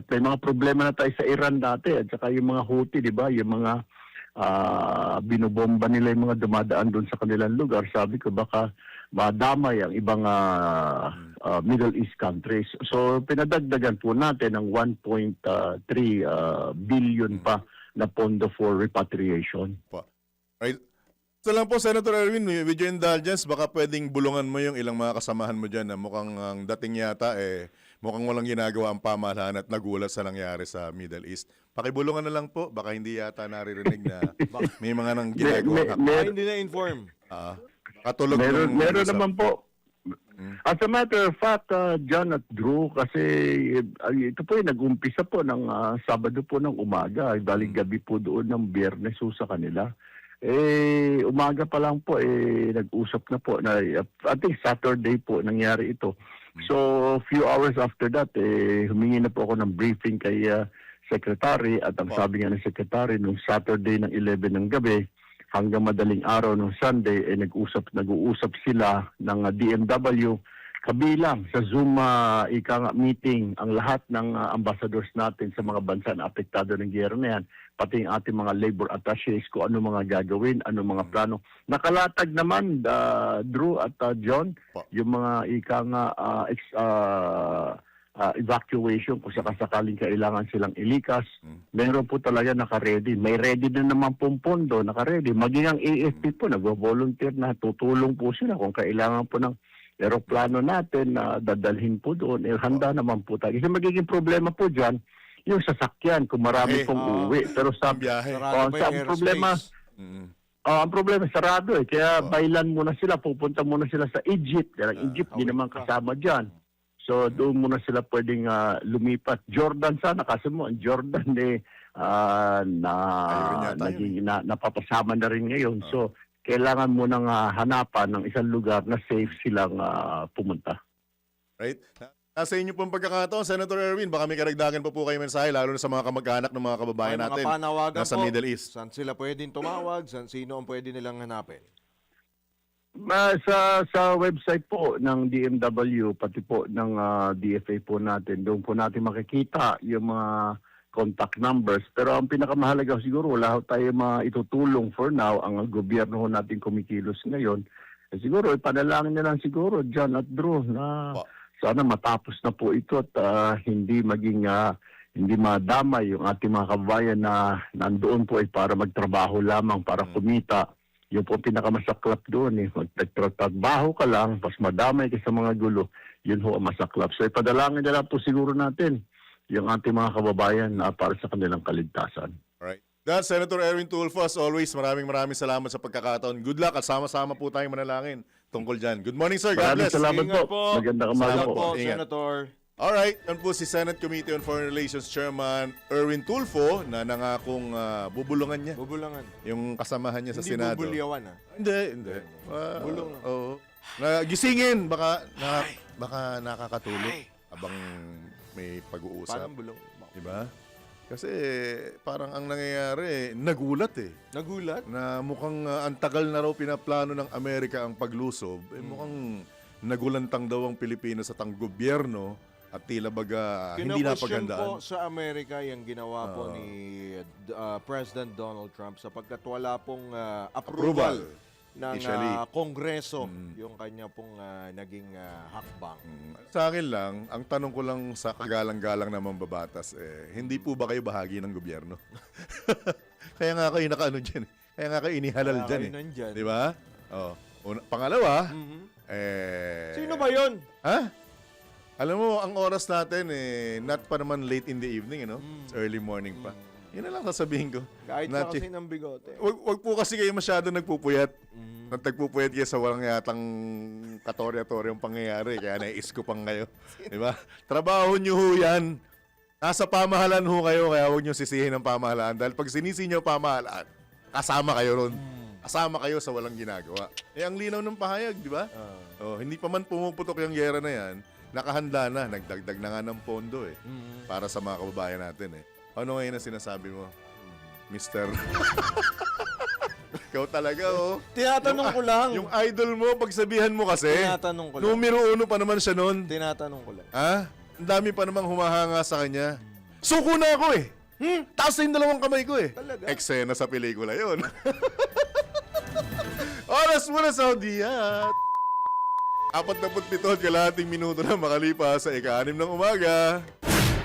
may mga problema na tayo sa Iran dati at saka yung mga Houthi, di ba? Yung mga binobomba nila yung mga dumadaan doon sa kanilang lugar. Sabi ko baka madamay ang ibang Middle East countries. So pinadagdagan po natin ng 1.3 billion pa na pondo for repatriation. Right. So lang po, Senator Erwin, with your indulgence, baka pwedeng bulungan mo yung ilang mga kasamahan mo dyan na mukhang ang dating yata mukhang walang ginagawa ang pamahalaan at nagulat sa nangyari sa Middle East. Pakibulungan na lang po, baka hindi yata naririnig na may mga nang ginagawa. Hindi na-inform. Katulog Meron naman po. As a matter of fact, John at Drew, kasi ito po nag-umpisa po ng Sabado po ng umaga. Daling gabi po doon ng Biyernes sa kanila. Umaga pa lang po, nag-usap na po. I think Saturday po nangyari ito. So, few hours after that, humingi na po ako ng briefing kay Secretary. At ang sabi nga ng Secretary, nung Saturday ng 11 ng gabi, hanggang madaling araw ng Sunday, nag-uusap sila ng DMW kabilang sa Zoom meeting ang lahat ng ambassadors natin sa mga bansa na apektado ng giyera na yan, pati ang ating mga labor attachés kung ano mga gagawin, ano mga plano. Nakalatag naman, Drew at John, yung mga evacuation kung sakasakaling kailangan silang ilikas. Meron po talaga naka-ready. May ready na naman pong pondo, naka-ready. Maging ang AFP po, nag-volunteer na tutulong po sila kung kailangan po ng aeroplano natin na dadalhin po doon. Handa naman po tayo. Kasi magiging problema po dyan, yung sasakyan kung marami pong uuwi. Pero sa biyahe. ang problema, ang problema sarado Kaya bailan muna sila, pupunta muna sila sa Egypt. Kaya Egypt, di naman kasama dyan. So doon muna sila pwedeng lumipat. Jordan sana, kasi mo, ang Jordan napapasama na rin ngayon. So kailangan mo nang hanapan ng isang lugar na safe silang pumunta. Right? Sa inyo pong pagkakataon, Senator Erwin, baka may karagdagan pa po kayo mensahe, lalo na sa mga kamag-anak ng mga kababayan May natin mga panawagan nasa po. Middle East. Saan sila pwedeng tumawag? Sino ang pwede nilang hanapin? Sa website po ng DMW, pati po ng DFA po natin, doon po natin makikita yung mga contact numbers. Pero ang pinakamahalaga siguro, wala tayo maitutulong for now. Ang gobyerno natin kumikilos ngayon. Siguro, ipanalangin na lang siguro, John at Drew, na sana matapos na po ito at hindi madamay yung ating mga kababayan na nandoon po ay para magtrabaho lamang, para kumita. Yung po pinakamasaklap doon magtrabaho ka lang, pas madamay ka sa mga gulo, yun ho ang masaklap. So ipadalangin na lang po siguro natin yung ating mga kababayan na para sa kanilang kaligtasan. Right. That Senator Erwin Tulfo, as always, maraming salamat sa pagkakataon. Good luck at sama-sama po tayong manalangin tungkol dyan. Good morning, sir. God Maraming bless. salamat Ingat po. Magandang umaga Salamat po. po, Ingat. Senator. Alright, yan po si Senate Committee on Foreign Relations Chairman Erwin Tulfo na nangakong bubulungan niya. Bubulangan. Yung kasamahan niya sa Hindi Senado. bubulyawan, ah. Hindi. Bulong. Oo. Gisingin, baka nakakatulog habang may pag-uusap. Parang bulong. Diba? Kasi parang ang nangyayari, nagulat Nagulat? na mukhang ang tagal na raw pinaplano ng Amerika ang paglusob. Mukhang nagulantang daw ang Pilipinas at ang gobyerno at tila baga hindi Kino-question po napagandaan. sa Amerika yung ginawa po ni President Donald Trump sapagkat wala pong approval ng Initially. Kongreso yung kanya pong naging hakbang. Sa akin lang, ang tanong ko lang sa kagalang-galang na mambabatas, hindi po ba kayo bahagi ng gobyerno? Kaya nga kayo nakaano dyan. Kaya nga kayo inihalal Kaya dyan. kayo nandyan. Di ba? Oh. Pangalawa, Sino ba yun? Ha? Alam mo, ang oras natin, not pa naman late in the evening, It's early morning pa. Yun na lang sasabihin ko. Kahit Not sa kasi ng bigote. Wag po kasi kayo masyado nagpupuyat. Nagpupuyat kayo sa walang yatang katorya-toryang pangyayari. Kaya nais ko pang kayo. Di ba? Trabaho nyo ho yan. Nasa pamahalaan ho kayo, kaya huwag nyo sisihin ang pamahalaan. Dahil pag sinisi nyo pamahalaan, kasama kayo ron. Kasama kayo sa walang ginagawa. Ang linaw ng pahayag, di ba? Hindi pa man pumuputok yung gera na yan, nakahanda na, nagdagdag na nga ng pondo para sa mga kababayan natin Ano ngayon ang sinasabi mo, Mr. Ikaw talaga, Tinatanong ko lang. Yung idol mo, pagsabihan mo kasi, Tinatanong ko lang. numero 1 pa naman siya nun. Tinatanong ko lang. Ha? Ang dami pa namang humahanga sa kanya. Suko na ako taas na yung dalawang kamay ko Talaga? Eksena sa pelikula yon. Oras muna sa Saudiyat. 47 at kalahating minuto na makalipas sa ika-6 ng umaga.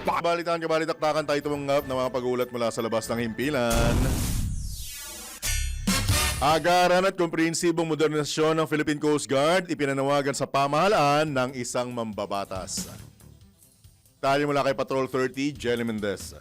Kabalitaktakan tayo tumanggap ng mga pag-ulat mula sa labas ng himpilan. Agaran at komprehensibong modernasyon ng Philippine Coast Guard ipinanawagan sa pamahalaan ng isang mambabatas. Tali mula kay Patrol 30, Jelly Mendez.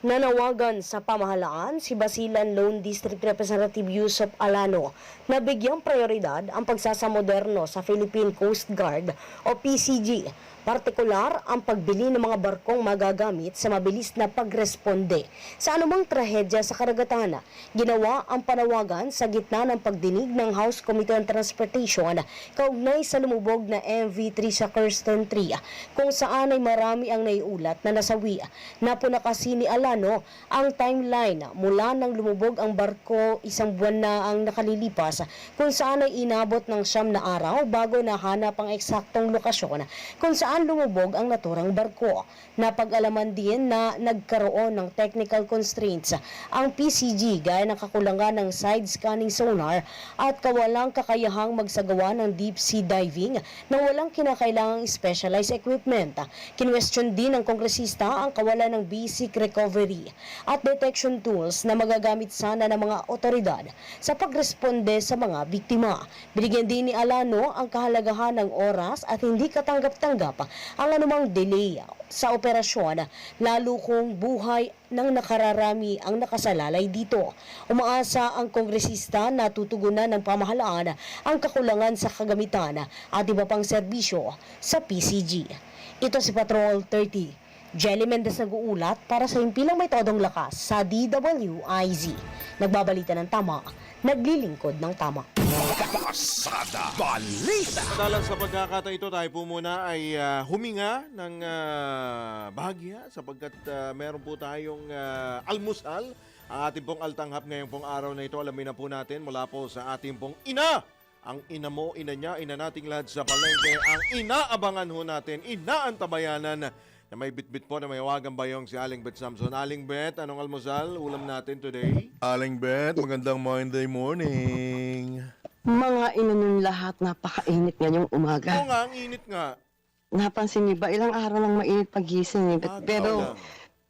Nanawagan sa pamahalaan si Basilan Lone District Representative Yusuf Alano na bigyang prioridad ang pagsasamoderno sa Philippine Coast Guard o PCG. Partikular ang pagbili ng mga barkong magagamit sa mabilis na pagresponde sa anumang trahedya sa karagatan. Ginawa ang panawagan sa gitna ng pagdinig ng House Committee on Transportation kaugnay sa lumubog na MV3 sa Kirsten 3 kung saan ay marami ang naiulat na nasawi. Napuna kasi ni Alano ang timeline mula nang lumubog ang barko 1 buwan na ang nakalilipas kung saan ay inabot ng 9 na araw bago nahanap ang eksaktong lokasyon kung saan lumubog ang naturang barko. Napag-alaman din na nagkaroon ng technical constraints ang PCG gaya ng kakulangan ng side scanning sonar at kawalang kakayahang magsagawa ng deep sea diving nang walang kinakailangang specialized equipment. Kinwestiyon din ng kongresista ang kawalan ng basic recovery at detection tools na magagamit sana ng mga otoridad sa pagresponde sa mga biktima. Binigyan din ni Alano ang kahalagahan ng oras at hindi katanggap-tanggap ang anumang delay sa operasyon, lalo kung buhay ng nakararami ang nakasalalay dito. Umaasa ang kongresista na tutugunan ng pamahalaan ang kakulangan sa kagamitan at iba pang serbisyo sa PCG. Ito si Patrol 30. Jelly Mendez nag-uulat para sa himpilang may todong lakas sa DWIZ. Nagbabalita ng tama, naglilingkod ng tama. Pasada Balita. Madalas sa pagkakataon ito, tayo po muna ay huminga ng bahagya sapagkat meron po tayong almusal. Ang ating pong altanghap ngayong pong araw na ito, alamin na po natin mula po sa ating pong ina. Ang ina mo, ina niya, ina nating lahat sa palengke. Ang inaabangan ho natin, inaantabayanan na may bitbit po na may wagang bayong si Aling Bet Samson. Aling Bet, anong almusal ulam natin today? Aling Bet, magandang Monday morning. Mga ina nung lahat, napakainit ngayong umaga. Oo nga, ang init nga. Napansin niyo ba, ilang araw lang mainit pagising. Pero,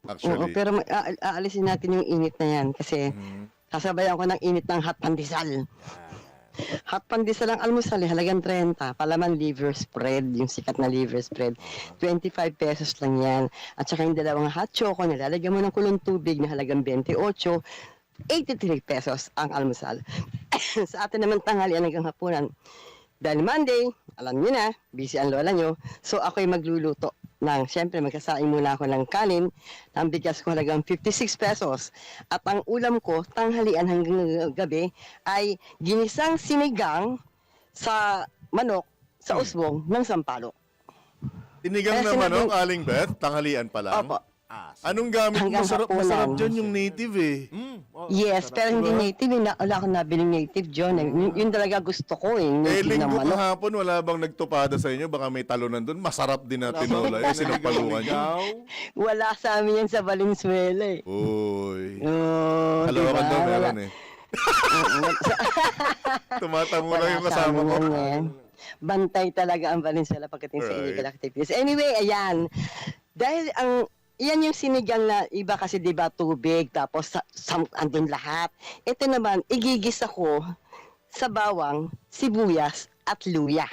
Actually, pero aalisin natin yung init na yan kasi sasabayan ko ng init ng hot pandesal. Hot pandesal ang almusal, halagang 30. Palaman liver spread, yung sikat na liver spread. 25 pesos lang yan. At saka yung dalawang hot choco, nilalagyan mo ng kulong tubig na halagang 28. 83 pesos ang almusal. Sa atin naman tanghalian hanggang hapunan. Dahil Monday, alam niyo na, busy ang lola niyo. So ako'y magluluto siyempre magkasaing muna ako ng kanin. Ang bigas ko halagang 56 pesos. At ang ulam ko, tanghalian hanggang gabi, ay ginisang sinigang sa manok sa usbong ng sampalok. Tinigang Kaya na manok, sinabi- Aling Beth, tanghalian pa lang. Opo. Anong gamit? Hanggang Masarap hapunan. dyan yung native eh. Yes, pero hindi native. Wala akong nabiling native, John. Yun talaga gusto ko eh. Eh, Native na linggo manok. kahapon, wala bang nagtupada sa inyo? Baka may talunan doon. Masarap din na tinola. Eh, sinapalukan nyo. Wala sa amin yan sa Valenzuela eh. Uy. Oh, Halawakan daw Wala. meron eh. Tumatango lang yung kasama ko. Bantay talaga ang Valenzuela pagdating sa Right. illegal activities. Anyway, ayan. Dahil yan yung sinigang na iba kasi 'di ba tubig tapos andun lahat. Ito naman igigisa ko sa bawang, sibuyas at luya.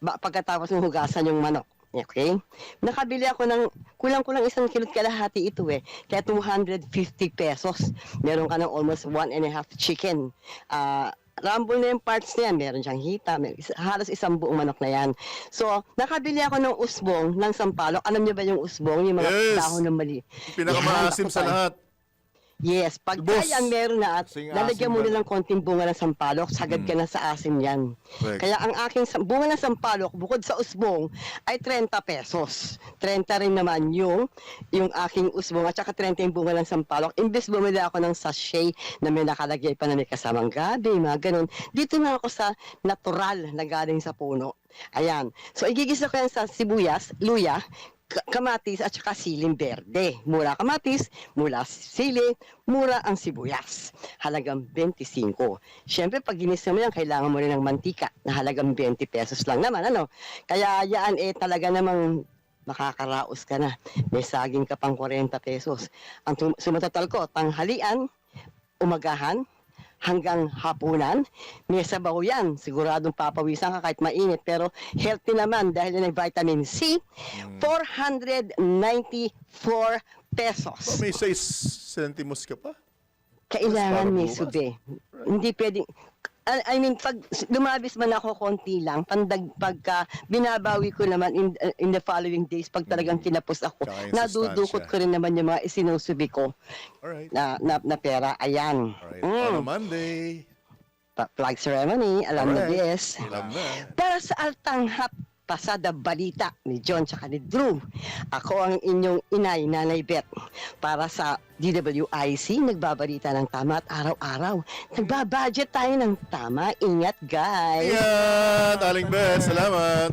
Pagkatapos ng hugasan yung manok. Okay? Nakabili ako ng kulang-kulang 1 kilot kalahati ito eh. Kaya 250 pesos. Meron ka ng almost 1.5 chicken. Rumble na yung parts niya. Meron siyang hita. Halos 1 buong manok na yan. So, nakabili ako ng usbong ng sampalok. Alam niyo ba yung usbong? Yung mga Yes. dahon ng mali. Pinakamaasim Yan, sa ako, lahat. Yes, pag Boss. yan meron na at Sing lalagyan asim mo ba? na ng konting bunga ng sampalok, sagad ka na sa asim yan. Correct. Kaya ang aking bunga ng sampalok, bukod sa usbong, ay 30 pesos. 30 rin naman yung aking usbong at saka 30 yung bunga ng sampalok. Imbes bumili ako ng sachet na may nakalagay pa na may kasamang gabi, mga ganun. Dito na ako sa natural na galing sa puno. Ayan. So, igigisa ko yan sa sibuyas, luya, kamatis at saka siling berde. Mura kamatis, mura sili, mura ang sibuyas. Halagang 25. Siyempre, pag ginisa mo yan, kailangan mo rin ng mantika na halagang 20 pesos lang naman. Ano? Kaya yan talaga namang makakaraos ka na. May saging ka pang 40 pesos. Ang sumatotal ko, tanghalian, umagahan, hanggang hapunan. May sabaw yan. Siguradong papawisan ka kahit mainit. Pero healthy naman dahil yan ay vitamin C. 494 pesos. May 6 centimos ka pa? Kailangan Para may bukas. sube. Hindi pwedeng... I mean, pag lumabis man ako konti lang, pagka binabawi ko naman in the following days, pag talagang kinapos ako, Tsaka yung nadudukot sustansya. ko rin naman yung mga isinusubi ko Alright. na pera. Ayan. Alright. On a Monday. Flag ceremony, alam na Alright. this. Alam na. Para sa Altanghap, Pasada Balita ni John tsaka ni Drew. Ako ang inyong inay, Nanay Beth. Para sa DWIC, nagbabalita ng tama at araw-araw. Nagbabudget tayo ng tama. Ingat, guys! Ingat, Aling Beth. Salamat.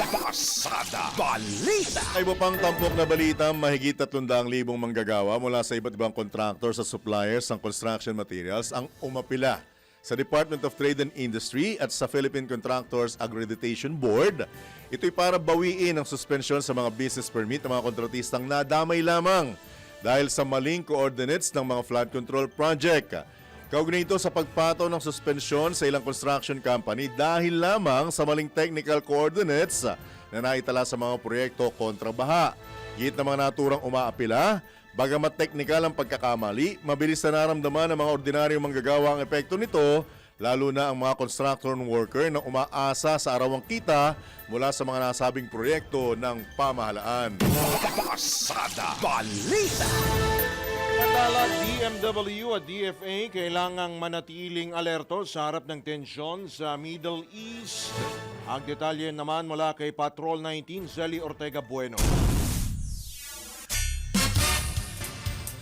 Pasada Balita. Ay iba pang tampok na balita, mahigit 300,000 manggagawa mula sa iba't ibang contractors at suppliers ng construction materials ang umapila sa Department of Trade and Industry at sa Philippine Contractors Accreditation Board. Ito'y para bawiin ang suspensyon sa mga business permit ng mga kontratistang nadamay lamang dahil sa maling coordinates ng mga flood control project. Kaugnay ito sa pagpataw ng suspensyon sa ilang construction company dahil lamang sa maling technical coordinates na naitala sa mga proyekto kontra baha. Git ng mga naturang umaapila, bagamat teknikal ang pagkakamali, mabilis na naramdaman ng mga ordinaryong manggagawa ang epekto nito, lalo na ang mga construction worker na umaasa sa arawang kita mula sa mga nasabing proyekto ng pamahalaan. Pasada Balita. Samantala, DMW at DFA kailangang manatiling alerto sa harap ng tensyon sa Middle East. Ang detalye naman mula kay Patrol 19, Zelly Ortega Bueno.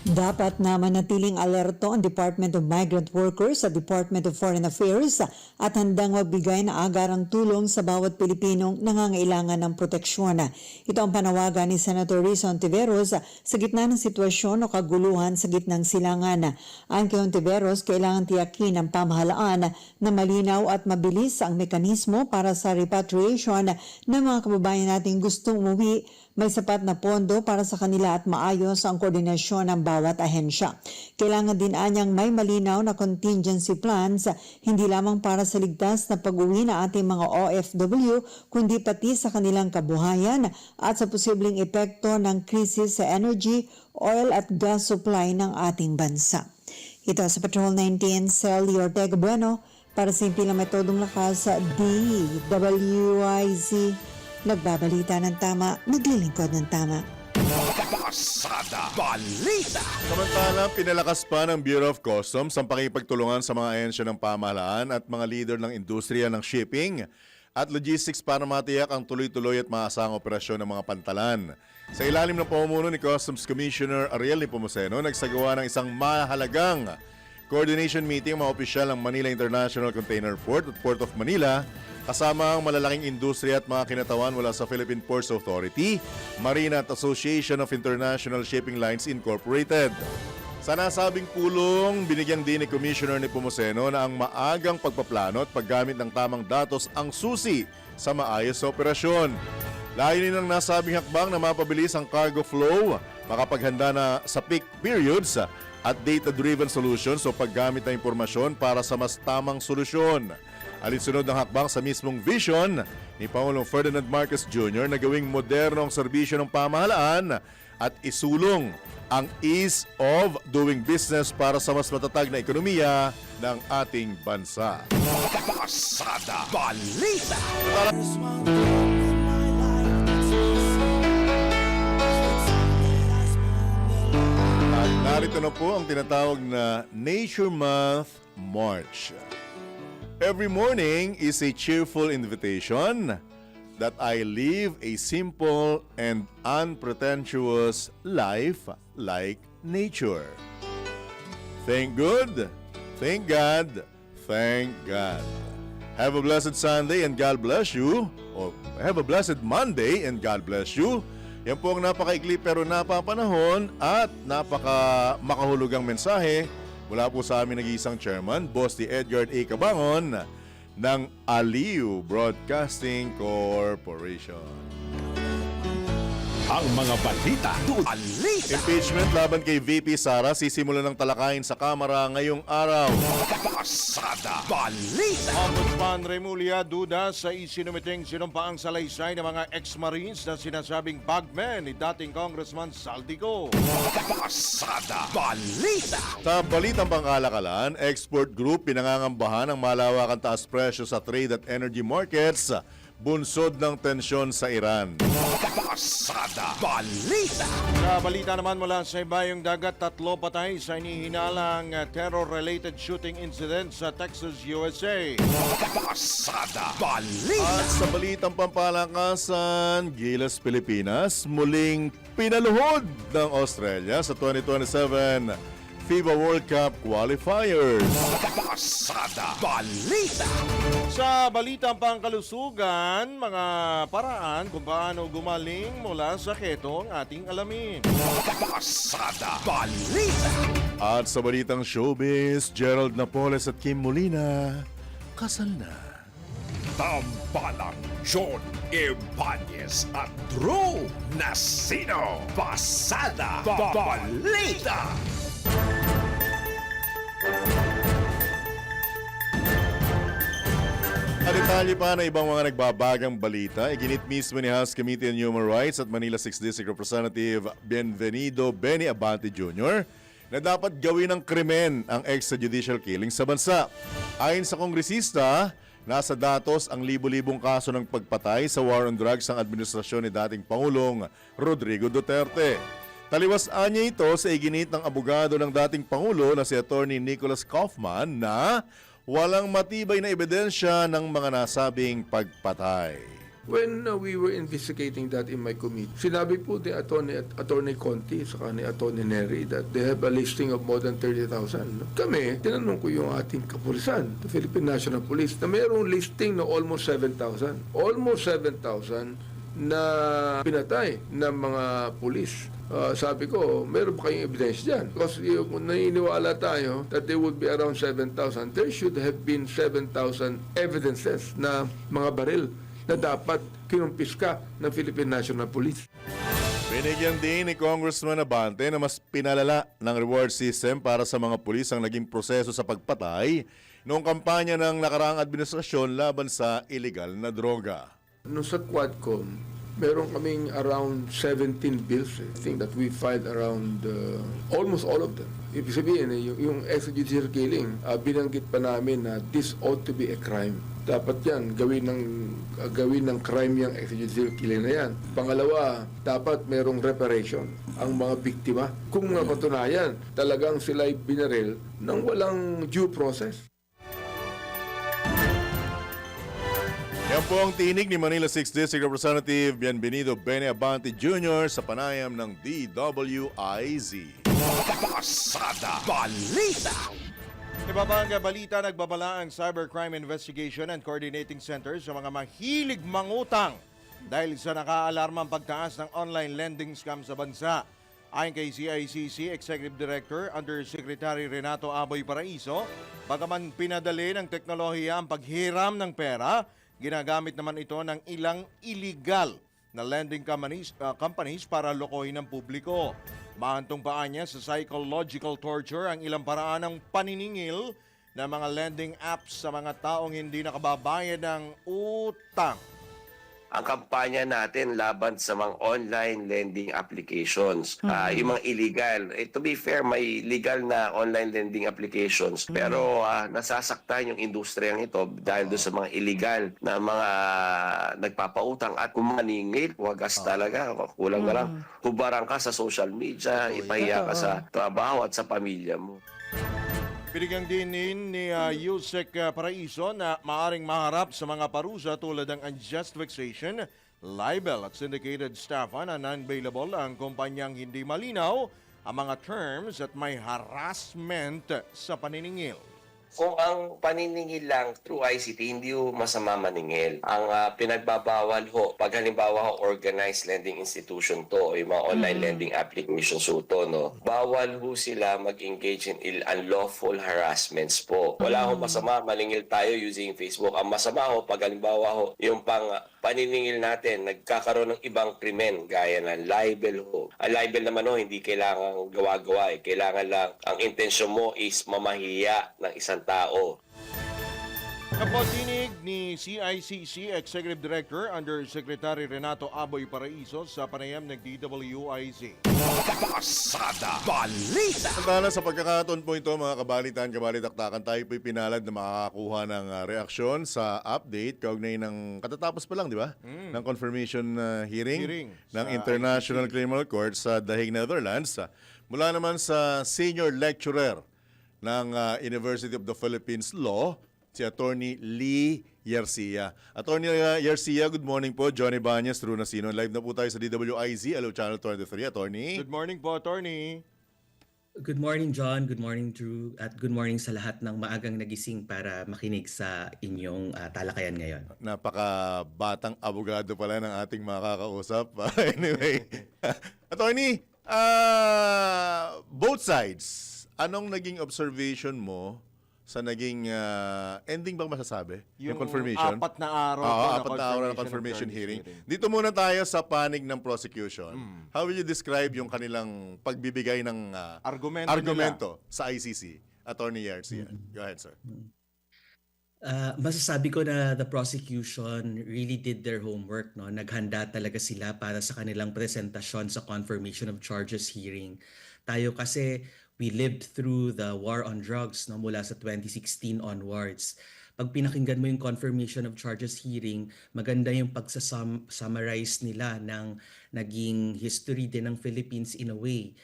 Dapat na manatiling alerto ang Department of Migrant Workers sa Department of Foreign Affairs at handang magbigay na agarang tulong sa bawat Pilipinong nangangailangan ng proteksyon. Ito ang panawagan ni Senator Risa Hontiveros sa gitna ng sitwasyon o kaguluhan sa gitnang silangan. Ayon kay Hontiveros, kailangan tiyakin ng pamahalaan na malinaw at mabilis ang mekanismo para sa repatriation ng mga kababayan nating gustong umuwi may sapat na pondo para sa kanila at maayos ang koordinasyon ng bawat ahensya. Kailangan din anyang may malinaw na contingency plans, hindi lamang para sa ligtas na pag-uwi na ating mga OFW, kundi pati sa kanilang kabuhayan at sa posibleng epekto ng krisis sa energy, oil at gas supply ng ating bansa. Ito sa Patrol 19, Sally Ortega Bueno, para sa Simple na Metodong Lakas sa DWIZ. Nagbabalita ng tama, naglilingkod ng tama. Pasada Balita. Samantala, pinalakas pa ng Bureau of Customs ang pakipagtulungan sa mga ahensya ng pamahalaan at mga leader ng industriya ng shipping at logistics para matiyak ang tuloy-tuloy at maasahang operasyon ng mga pantalan. Sa ilalim ng pamumuno ni Customs Commissioner Ariel Nepomuceno, nagsagawa ng isang mahalagang coordination meeting ang mga opisyal ng Manila International Container Port at Port of Manila, kasama ang malalaking industriya at mga kinatawan mula sa Philippine Ports Authority, Marina at Association of International Shipping Lines Incorporated. Sa nasabing pulong, binigyan din ni Commissioner Nepomuceno na ang maagang pagpaplano at paggamit ng tamang datos ang susi sa maayos sa operasyon. Layunin ng nasabing hakbang na mapabilis ang cargo flow, makapaghanda na sa peak periods at data-driven solutions o paggamit ng impormasyon para sa mas tamang solusyon. Alinsunod ng hakbang sa mismong vision ni Pangulong Ferdinand Marcos Jr. na gawing moderno ang serbisyo ng pamahalaan at isulong ang ease of doing business para sa mas matatag na ekonomiya ng ating bansa. Pasada Balita. At narito na po ang tinatawag na Nature Month March. Every morning is a cheerful invitation that I live a simple and unpretentious life like nature. Thank God, thank God, thank God. Have a blessed Sunday and God bless you. O have a blessed Monday and God bless you. Yan po ang napakaikli pero napapanahon at napaka makahulugang mensahe mula po sa aming nag-iisang chairman, Boss D. Edgar A. Cabangon ng Aliw Broadcasting Corporation. Ang mga balita. Balita. Impeachment laban kay VP Sara sisimulan ng talakayin sa Kamara ngayong araw. Pasada Balita. Ombudsman Remulla duda sa isinumiting sinumpaang salaysay ng mga ex-marines na sinasabing bagmen ni dating Congressman Saldico. Pasada Balita. Sa balitang pangkalakalan, Export Group pinangangambahan ang malawakang taas presyo sa trade at energy markets, bunsod ng tensyon sa Iran. Pasada Balita. Sa balita naman mula sa ibayong dagat, 3 patay sa inihinalang terror-related shooting incident sa Texas, USA. Pasada Balita. At sa balitang pampalakasan, Gilas Pilipinas muling pinaluhod ng Australia sa 2027 FIBA World Cup qualifiers. Pasada Balita. Sa balitang pangkalusugan, mga paraan kung paano gumaling mula sa keto ang ating alamin. Pasada Balita. At sa balitang showbiz, Gerald Napoles at Kim Molina kasal na. Tambalang John Ibanez at Drew Nasino. Pasada Balita. At detalye pa na ibang mga nagbabagang balita, iginit mismo ni House Committee on Human Rights at Manila 6th District Representative Benvenido Benny Abante Jr. na dapat gawin ng krimen ang extrajudicial killing sa bansa. Ayon sa kongresista, nasa datos ang libo-libong kaso ng pagpatay sa war on drugs ng administrasyon ni dating Pangulong Rodrigo Duterte. Taliwas niya ito sa iginit ng abogado ng dating Pangulo na si Attorney Nicholas Kaufman na walang matibay na ebidensya ng mga nasabing pagpatay. When we were investigating that in my committee, sinabi po ni Attorney Conti sa ni Attorney Neri that they have a listing of more than 30,000. Kami, tinanong ko yung ating kapulisan, the Philippine National Police, na mayroong listing na almost 7,000. Almost 7,000 na pinatay ng mga pulis. Sabi ko, meron ba kayong evidence dyan? Because kung naniniwala tayo that there would be around 7,000, there should have been 7,000 evidences na mga baril na dapat kinumpiska ng Philippine National Police. Binigyan din ni Congressman Abante na mas pinalala ng reward system para sa mga pulis ang naging proseso sa pagpatay noong kampanya ng nakaraang administrasyon laban sa illegal na droga. Nung sa Quadcom, meron kaming around 17 bills. I think that we filed around almost all of them. Ibig sabihin, yung extrajudicial killing, binanggit pa namin na this ought to be a crime. Dapat yan, gawin ng crime yung extrajudicial killing na yan. Pangalawa, dapat merong reparation ang mga biktima. Kung mapatunayan, talagang sila'y binaril ng walang due process. Yan po ang tinig ni Manila 6th District Representative Bienvenido Bene Abante Jr. sa panayam ng DWIZ. Pasada Balita. Iba pa ang balita, nagbabala ang Cybercrime Investigation and Coordinating Center sa mga mahilig mangutang dahil sa nakaalarmang pagtaas ng online lending scam sa bansa. Ayon kay CICC Executive Director Undersecretary Renato Aboy Paraiso, bagaman pinadali ng teknolohiya ang paghiram ng pera, ginagamit naman ito ng ilang illegal na lending companies para lokohin ng publiko. Mahantong paa niya sa psychological torture ang ilang paraan ng paniningil ng mga lending apps sa mga taong hindi nakababayad ng utang. Ang kampanya natin laban sa mga online lending applications, yung mga illegal. To be fair, may legal na online lending applications, pero nasasaktan yung industriyang ito dahil doon sa mga illegal na mga nagpapautang at kumaningil, wagas talaga, kulang na lang. Hubarang ka sa social media, ipahiya ka sa trabaho at sa pamilya mo. Binigyang din ni Yusek Paraiso na maaring maharap sa mga parusa tulad ng unjust vexation, libel at syndicated staffa na non-bailable ang kumpanyang hindi malinaw ang mga terms at may harassment sa paniningil. Kung ang paniningil lang through ICT, hindi ho masama maningil. Ang pinagbabawal ho, pag halimbawa ho, organized lending institution to, o yung mga online lending applications ho to, no, bawal ho sila mag-engage in unlawful harassments po. Wala ho masama, maningil tayo using Facebook. Ang masama ho, pag halimbawa ho, yung paniningil natin, nagkakaroon ng ibang krimen, gaya ng libel ho. Ang libel naman ho, hindi kailangan gawa-gawa. Kailangan lang, ang intensyon mo is mamahiya ng isang tao. Kapatinig ni CICC Executive Director Undersecretary Renato Aboy Paraiso sa panayam ng DWIZ. Pasada Balita. Samantala sa pagkakataon po ito mga kabalitan-kabalitaktakan, tayo po'y pinalad na makakakuha ng reaksyon sa update kaugnay ng katatapos pa lang, di ba? Ng confirmation hearing ng sa International Criminal Court sa The Hague, Netherlands. Mula naman sa senior lecturer ng University of the Philippines Law, si Attorney Lee Yarcia. Attorney Yarcia, good morning po. Johnny Banyas, Drew Nasino. Live na po tayo sa DWIZ, Hello Channel 23. Attorney. Good morning po, Attorney. Good morning, John. Good morning, Drew. At good morning sa lahat ng maagang nagising para makinig sa inyong talakayan ngayon. Napaka-batang abogado pala ng ating makakausap. Anyway, Attorney, both sides, anong naging observation mo sa naging ending bang masasabi? Yung confirmation? Apat na araw ng confirmation hearing. Dito muna tayo sa panig ng prosecution. How will you describe yung kanilang pagbibigay ng argumento sa ICC? Attorney Yarcia. Go ahead, sir. Masasabi ko na the prosecution really did their homework. No? Naghanda talaga sila para sa kanilang presentasyon sa confirmation of charges hearing. Tayo kasi, we lived through the war on drugs no, mula sa 2016 onwards. Pag pinakinggan mo yung confirmation of charges hearing, maganda yung pagsa-summarize nila ng naging history din ng Philippines in a way.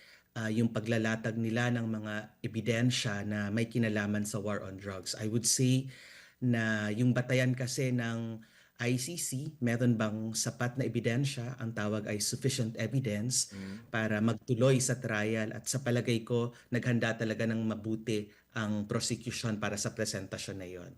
Yung paglalatag nila ng mga ebidensya na may kinalaman sa war on drugs. I would say na yung batayan kasi ng ICC, meron bang sapat na ebidensya, ang tawag ay sufficient evidence para magtuloy sa trial, at sa palagay ko, naghanda talaga ng mabuti ang prosecution para sa presentasyon na yon.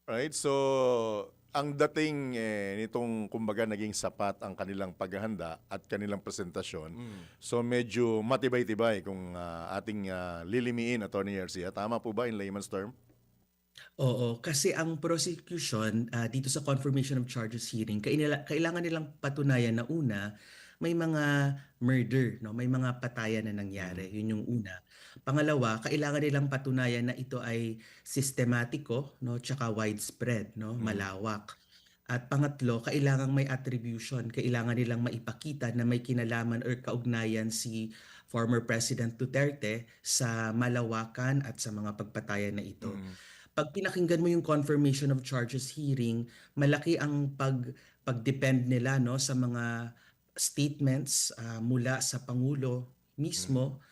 Right, so ang dating nitong kumbaga naging sapat ang kanilang paghahanda at kanilang presentasyon. So medyo matibay-tibay kung ating lilimiin, Attorney Yarcia. Tama po ba in layman's term? Oo, kasi ang prosecution dito sa confirmation of charges hearing, kailangan nilang patunayan na una, may mga murder, no? May mga patayan na nangyari. Yun yung una. Pangalawa, kailangan nilang patunayan na ito ay sistematiko, no? Tsaka widespread, no? Malawak. At pangatlo, kailangang may attribution. Kailangan nilang maipakita na may kinalaman or kaugnayan si former President Duterte sa malawakan at sa mga pagpatayan na ito. Pag pinakinggan mo yung confirmation of charges hearing, malaki ang pagdepend nila, no, sa mga statements mula sa Pangulo mismo.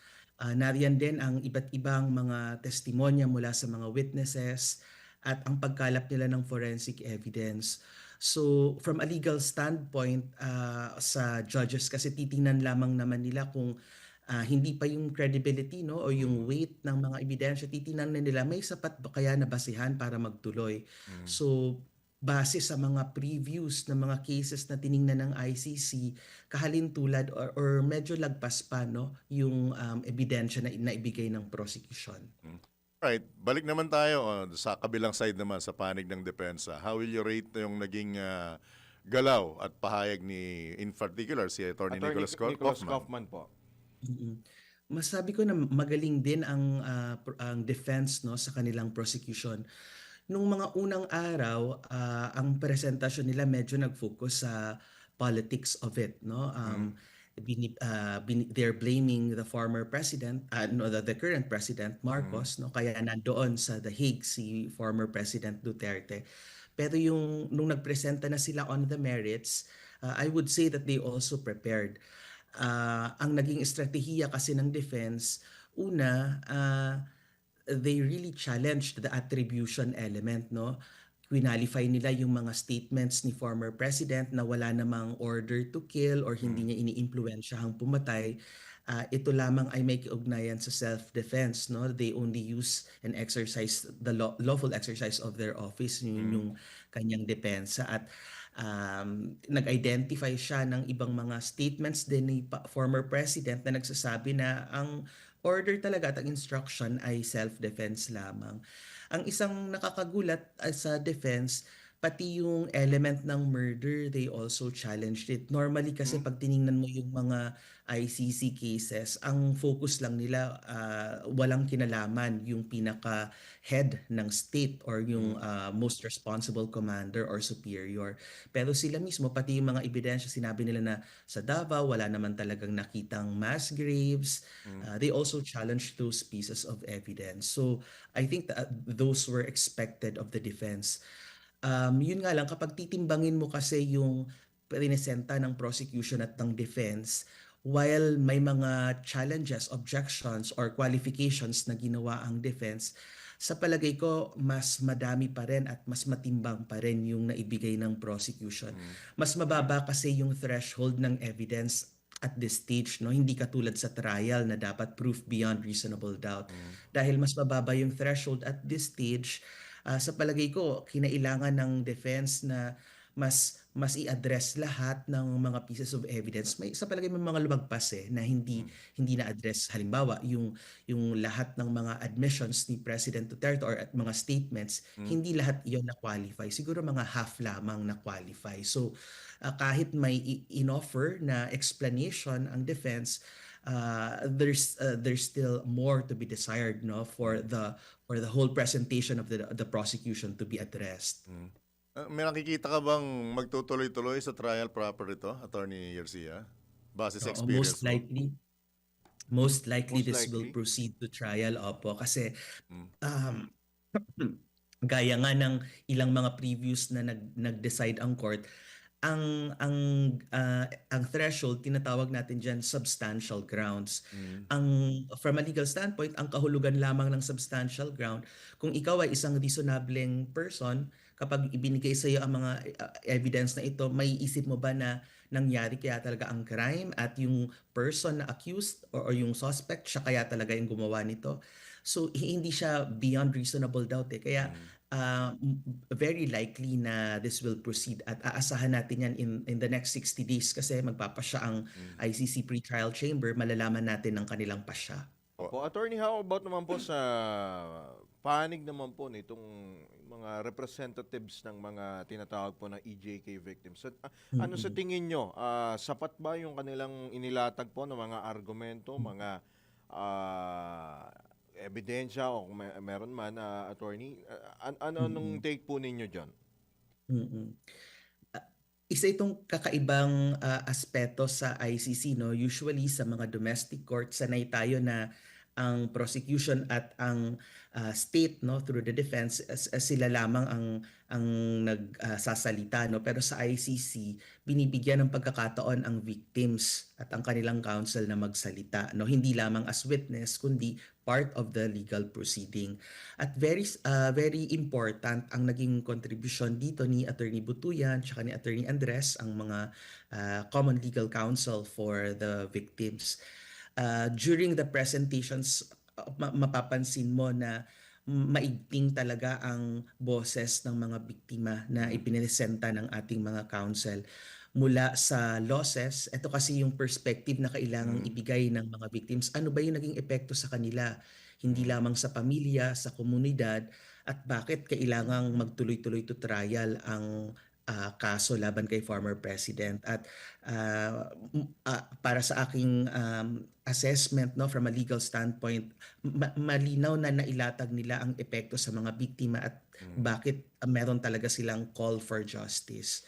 Nariyan din ang iba't ibang mga testimonya mula sa mga witnesses at ang pagkalap nila ng forensic evidence. So from a legal standpoint, sa judges kasi titingnan lamang naman nila kung hindi pa yung credibility, no, o yung weight ng mga ebidensya, titingnan na nila may sapat ba kaya na basihan para magtuloy. So base sa mga previews ng mga cases na tiningnan ng ICC, kahalintulad or medyo lagpas pa, no, yung ebidensya na naibigay ng prosecution. Right, balik naman tayo sa kabilang side naman, sa panig ng depensa. How will you rate yung naging galaw at pahayag ni, in particular, si Attorney Nicholas Kaufman? Po. Masabi ko na magaling din ang defense, no, sa kanilang prosecution. Nung mga unang araw, ang presentasyon nila medyo nag-focus sa politics of it, no. They're blaming the former president, no, the current president Marcos, no, kaya nandoon sa The Hague si former President Duterte. Pero nung nagpresenta na sila on the merits, I would say that they also prepared. Ang naging estratehiya kasi ng defense, una, they really challenged the attribution element, no? Quinalify nila yung mga statements ni former president na wala namang order to kill or hindi niya iniimpluwensyahang pumatay. Ito lamang ay may kaugnayan sa self-defense, no? They only use and exercise the lawful exercise of their office, yung kanyang depensa. At nag-identify siya ng ibang mga statements din ni former president na nagsasabi na ang order talaga at ang instruction ay self-defense lamang. Ang isang nakakagulat sa defense, pati yung element ng murder, they also challenged it. Normally kasi pag tiningnan mo yung mga ICC cases, ang focus lang nila, walang kinalaman yung pinaka-head ng state or yung most responsible commander or superior. Pero sila mismo, pati yung mga ebidensya, sinabi nila na sa Davao, wala naman talagang nakitang mass graves. They also challenged those pieces of evidence. So I think that those were expected of the defense. Yun nga lang, kapag titimbangin mo kasi yung prinesenta ng prosecution at ng defense, while may mga challenges, objections, or qualifications na ginawa ang defense, sa palagay ko, mas madami pa rin at mas matimbang pa rin yung naibigay ng prosecution. Mas mababa kasi yung threshold ng evidence at this stage, no, hindi katulad sa trial na dapat proof beyond reasonable doubt. Dahil mas mababa yung threshold at this stage, sa palagay ko, kinailangan ng defense na mas i-address lahat ng mga pieces of evidence. Sa palagay may mga lumagpas na hindi na-address. Halimbawa, yung lahat ng mga admissions ni President Duterte or at mga statements, hindi lahat iyon na-qualify. Siguro mga half lamang na-qualify. So, kahit may in-offer na explanation ang defense, there's still more to be desired, no, for the whole presentation of the prosecution to be addressed. May nakikita ka bang magtutuloy-tuloy sa trial proper ito, Attorney Garcia? Base sa experience Most likely this will proceed to trial, opo, kasi gaya nga ng ilang mga previews na nag-decide ang court, ang threshold, tinatawag natin diyan substantial grounds. From a legal standpoint, ang kahulugan lamang ng substantial ground, kung ikaw ay isang reasonableng person, kapag ibinigay sa iyo ang mga evidence na ito, may isip mo ba na nangyari kaya talaga ang crime at yung person na accused or yung suspect, siya kaya talaga yung gumawa nito? So hindi siya beyond reasonable doubt kaya very likely na this will proceed at aasahan natin yan in the next 60 days kasi magpapasya ang ICC pre-trial chamber, malalaman natin ng kanilang pasya. Attorney, how about naman po sa panig naman po nitong mga representatives ng mga tinatawag po na EJK victims. Ano sa tingin nyo? Sapat ba yung kanilang inilatag po ng mga argumento, mga ebidensya o kung meron man, attorney? Anong take po ninyo dyan? Mm. Isa itong kakaibang aspeto sa ICC, no? Usually sa mga domestic court, sanay tayo na ang prosecution at ang state, no, through the defense, sila lamang ang nagsasalita, no? Pero sa ICC, binibigyan ng pagkakataon ang victims at ang kanilang counsel na magsalita, no? Hindi lamang as witness kundi part of the legal proceeding. At very important ang naging contribution dito ni Attorney Butuyan at ni Attorney Andres, ang mga common legal counsel for the victims. During the presentations, mapapansin mo na maigting talaga ang boses ng mga biktima na ipiniresenta ng ating mga counsel. Mula sa losses, ito kasi yung perspective na kailangang ibigay ng mga victims. Ano ba yung naging epekto sa kanila? Hindi lamang sa pamilya, sa komunidad, at bakit kailangang magtuloy-tuloy to trial ang kaso laban kay former president. At para sa aking assessment, no, from a legal standpoint, malinaw na nailatag nila ang epekto sa mga biktima at bakit meron talaga silang call for justice.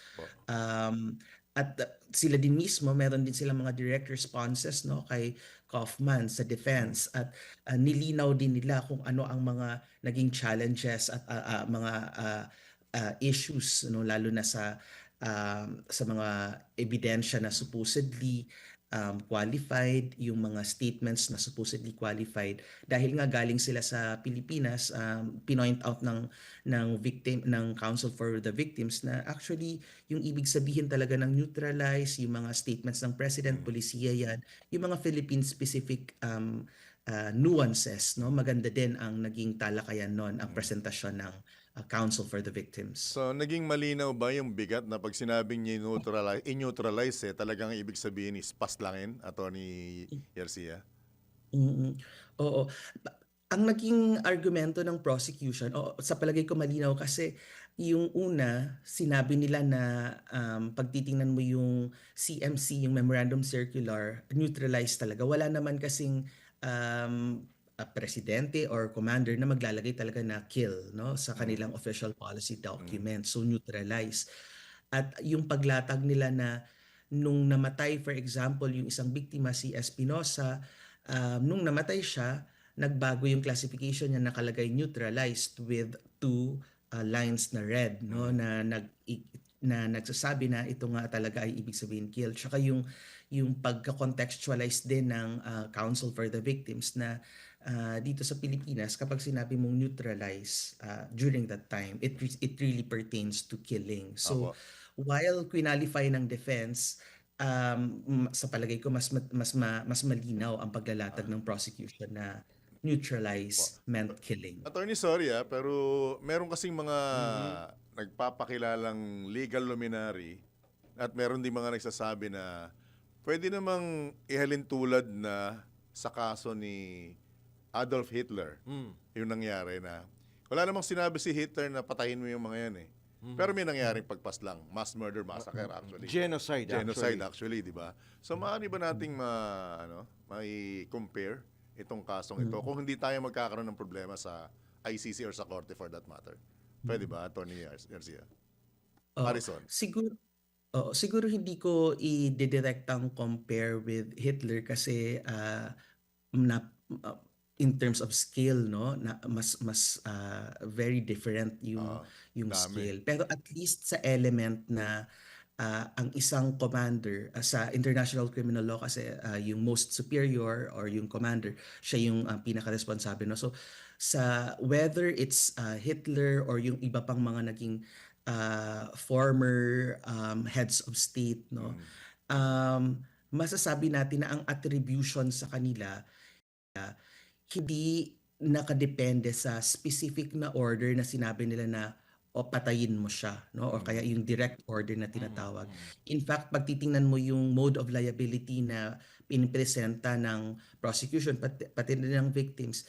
At sila din mismo, meron din silang mga direct responses, no, kay Kaufman sa defense, at nilinaw din nila kung ano ang mga naging challenges at mga issues, no, lalo na sa mga ebidensya na supposedly qualified, yung mga statements na supposedly qualified, dahil nga galing sila sa Pilipinas. Pinoint out ng victim, ng counsel for the victims, na actually yung ibig sabihin talaga ng neutralize, yung mga statements ng president, polisiya yan, yung mga Philippine specific nuances, no, maganda din ang naging talakayan nun, ang presentasyon ng counsel for the victims. So, naging malinaw ba yung bigat na pag sinabing niya i-neutralize, talagang ibig sabihin is paslangin, Attorney Garcia? Oo. Ang naging argumento ng prosecution, sa palagay ko malinaw, kasi yung una, sinabi nila na pag titingnan mo yung CMC, yung Memorandum Circular, neutralize talaga. Wala naman kasing presidente or commander na maglalagay talaga na kill, no, sa kanilang official policy document. So neutralize. At yung paglatag nila na nung namatay, for example, yung isang biktima, si Espinosa, nung namatay siya, nagbago yung classification niya, nakalagay neutralized with two lines na red, no, na nagsasabi na ito nga talaga ay ibig sabihin kill. Tsaka yung pagka-contextualize din ng counsel for the victims na dito sa Pilipinas, kapag sinabi mong neutralize during that time, it really pertains to killing. So while qualify ng defense, sa palagay ko mas malinaw ang paglalatag ng prosecution na neutralize meant killing. Attorney, sorry pero meron kasing mga nagpapakilalang legal luminary at meron din mga nagsasabi na pwede namang ihalin tulad na sa kaso ni Adolf Hitler, yung nangyari na wala namang sinabi si Hitler na patayin mo yung mga yan Pero may nangyaring pagpaslang, mass murder, massacre actually. Genocide actually, di ba? So maaari ba nating may compare itong kasong ito kung hindi tayo magkakaroon ng problema sa ICC or sa korte for that matter? Pwede ba, Attorney Garcia? Harrison. Siguro hindi ko i-direktang compare with Hitler kasi in terms of scale, no, na mas very different yung scale. Pero at least sa element na ang isang commander sa international criminal law, kasi yung most superior or yung commander, siya yung pinaka-responsable, no. So sa whether it's Hitler or yung iba pang mga naging former heads of state, no, masasabi natin na ang attribution sa kanila hindi nakadepende sa specific na order na sinabi nila na patayin mo siya, no, or kaya yung direct order na tinatawag. In fact, pag titingnan mo yung mode of liability na pinipresenta ng prosecution pati ng victims,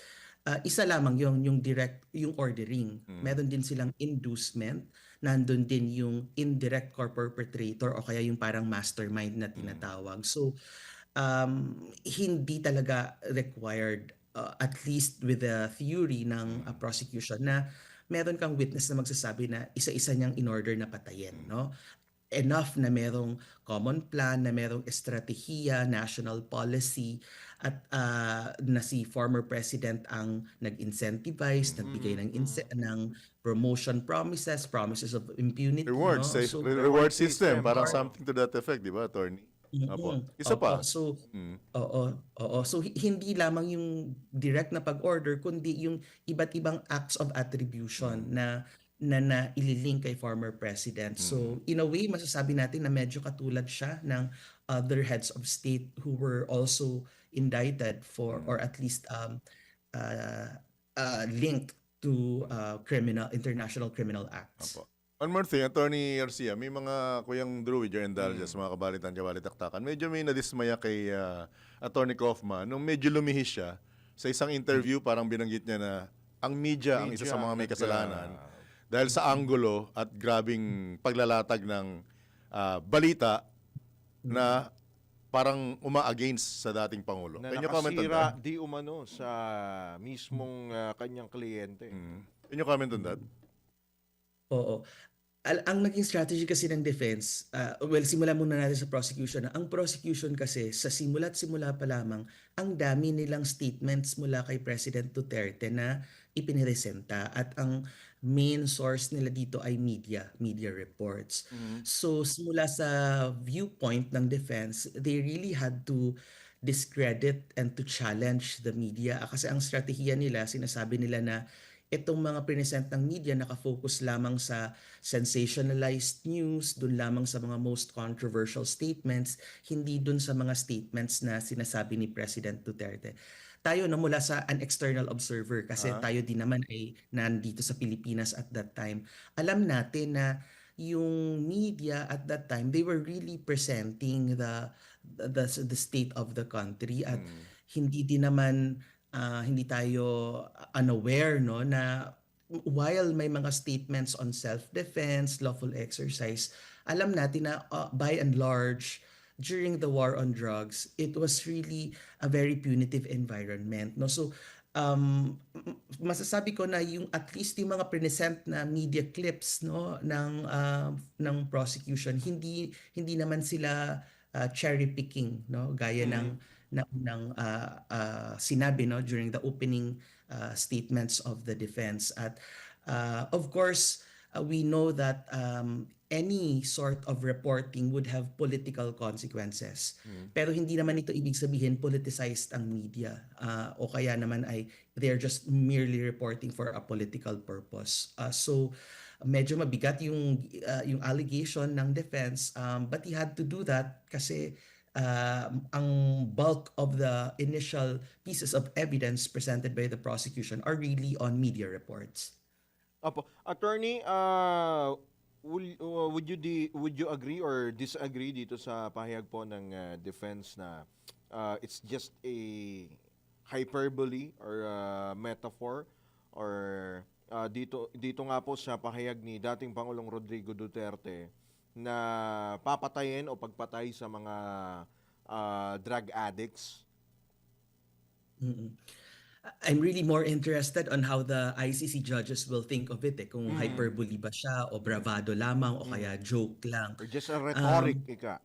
isa lamang yung direct, yung ordering. Meron din silang inducement, nandun din yung indirect perpetrator o kaya yung parang mastermind na tinatawag. So, hindi talaga required, at least with the theory ng prosecution, na meron kang witness na magsasabi na isa-isa niyang in order na patayin, no? Enough na merong common plan, na merong estratehiya, national policy, at na si former president ang nag-incentivize, nagbigay ng promotion promises of impunity, Reward, no? So, reward system, parang Oo. something to that effect, di ba, attorney? Apo. Mm, Isa pa. oo. So, Mm. oo. So, hindi lamang yung direct na pag-order, kundi yung iba't ibang acts of attribution na ililink kay former president. So, in a way, masasabi natin na medyo katulad siya ng other heads of state who were also indicted for, or at least linked to international criminal acts. Apo. One more thing, Attorney Garcia, may mga Kuyang Drew, with your indulgence, mga kabalitan-kabalitaktakan, medyo may nadismaya kay Attorney Kaufman nung medyo lumihis siya sa isang interview, parang binanggit niya na ang media ang isa sa mga may kasalanan dahil sa anggulo at grabing paglalatag ng balita na parang uma-against sa dating Pangulo. Na Can you comment on nakasira that? di umano sa mismong kanyang kliyente. Can you comment on that? Oo. Ang naging strategy kasi ng defense, well, simula muna natin sa prosecution. Ang prosecution kasi, sa simula't simula pa lamang, ang dami nilang statements mula kay President Duterte na ipiniresenta. At ang main source nila dito ay media reports. So, simula sa viewpoint ng defense, they really had to discredit and to challenge the media. Kasi ang strategiya nila, sinasabi nila na itong mga present ng media nakafocus lamang sa sensationalized news, dun lamang sa mga most controversial statements, hindi dun sa mga statements na sinasabi ni President Duterte. Tayo na mula sa an external observer, kasi tayo din naman ay nandito sa Pilipinas at that time. Alam natin na yung media at that time, they were really presenting the state of the country, at hindi din naman hindi tayo unaware, no, na while may mga statements on self-defense, lawful exercise, alam natin na by and large during the war on drugs, it was really a very punitive environment, no? So masasabi ko na yung at least yung mga present na media clips, no, ng prosecution, hindi naman sila cherry picking, no, gaya ng sinabi, no, during the opening statements of the defense. At of course, we know that any sort of reporting would have political consequences. Pero hindi naman ito ibig sabihin politicized ang media, o kaya naman ay they're just merely reporting for a political purpose. So medyo mabigat yung allegation ng defense, but he had to do that kasi ang bulk of the initial pieces of evidence presented by the prosecution are really on media reports. Apo, attorney, would you agree or disagree dito sa pahayag po ng defense na it's just a hyperbole or metaphor, or dito nga po sa pahayag ni dating Pangulong Rodrigo Duterte na papatayin o pagpatay sa mga drug addicts? I'm really more interested on how the ICC judges will think of it, kung hyperbole ba siya o bravado lamang o kaya joke lang. Or just a rhetoric, ika?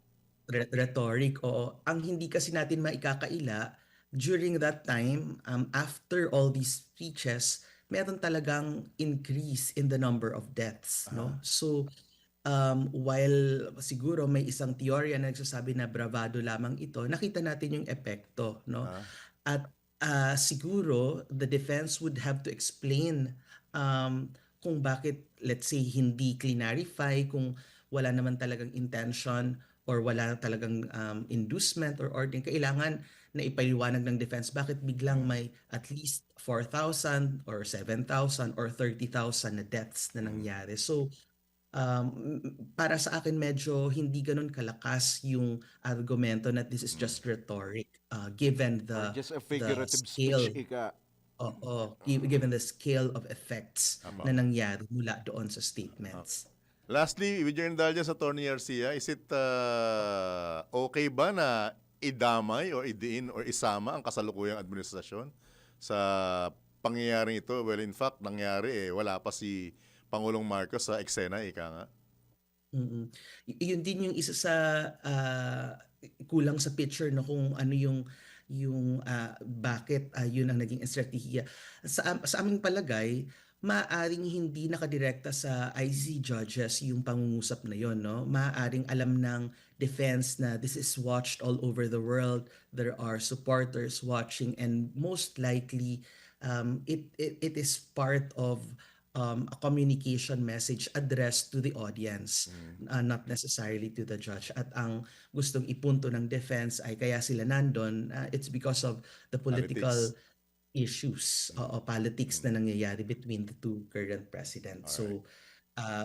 Rhetoric, oo. Ang hindi kasi natin maikakaila, during that time, after all these speeches, meron talagang increase in the number of deaths, no? So while siguro may isang teorya na nagsasabi na bravado lamang ito, nakita natin yung epekto, no? At siguro the defense would have to explain kung bakit, let's say, hindi clarify, kung wala naman talagang intention or wala talagang inducement or ordering. Kailangan na ipaliwanag ng defense bakit biglang may at least 4,000 or 7,000 or 30,000 na deaths na nangyari. So para sa akin medyo hindi ganun kalakas yung argumento that this is just rhetoric, given Or just a figurative scale. speech, ika? Oo, given the scale of effects Tama. na nangyari mula doon sa statements. Lastly, with your indulgence, Attorney Garcia, is it okay ba na idamay o idiin or isama ang kasalukuyang administrasyon sa pangyayaring ito? Well, in fact, nangyari wala pa si Pangulong Marcos sa eksena, ika nga. Mm. Yun din yung isa sa kulang sa picture no kung ano yung bakit yun ang naging estratehiya. Sa aming palagay, maaaring hindi nakadirekta sa ICC judges yung pangungusap na yon, no? Maaaring alam ng defense na this is watched all over the world. There are supporters watching, and most likely it is part of a communication message addressed to the audience, not necessarily to the judge. At ang gustong ipunto ng defense ay kaya sila nandun, it's because of the political issues o politics na nangyayari between the two current presidents.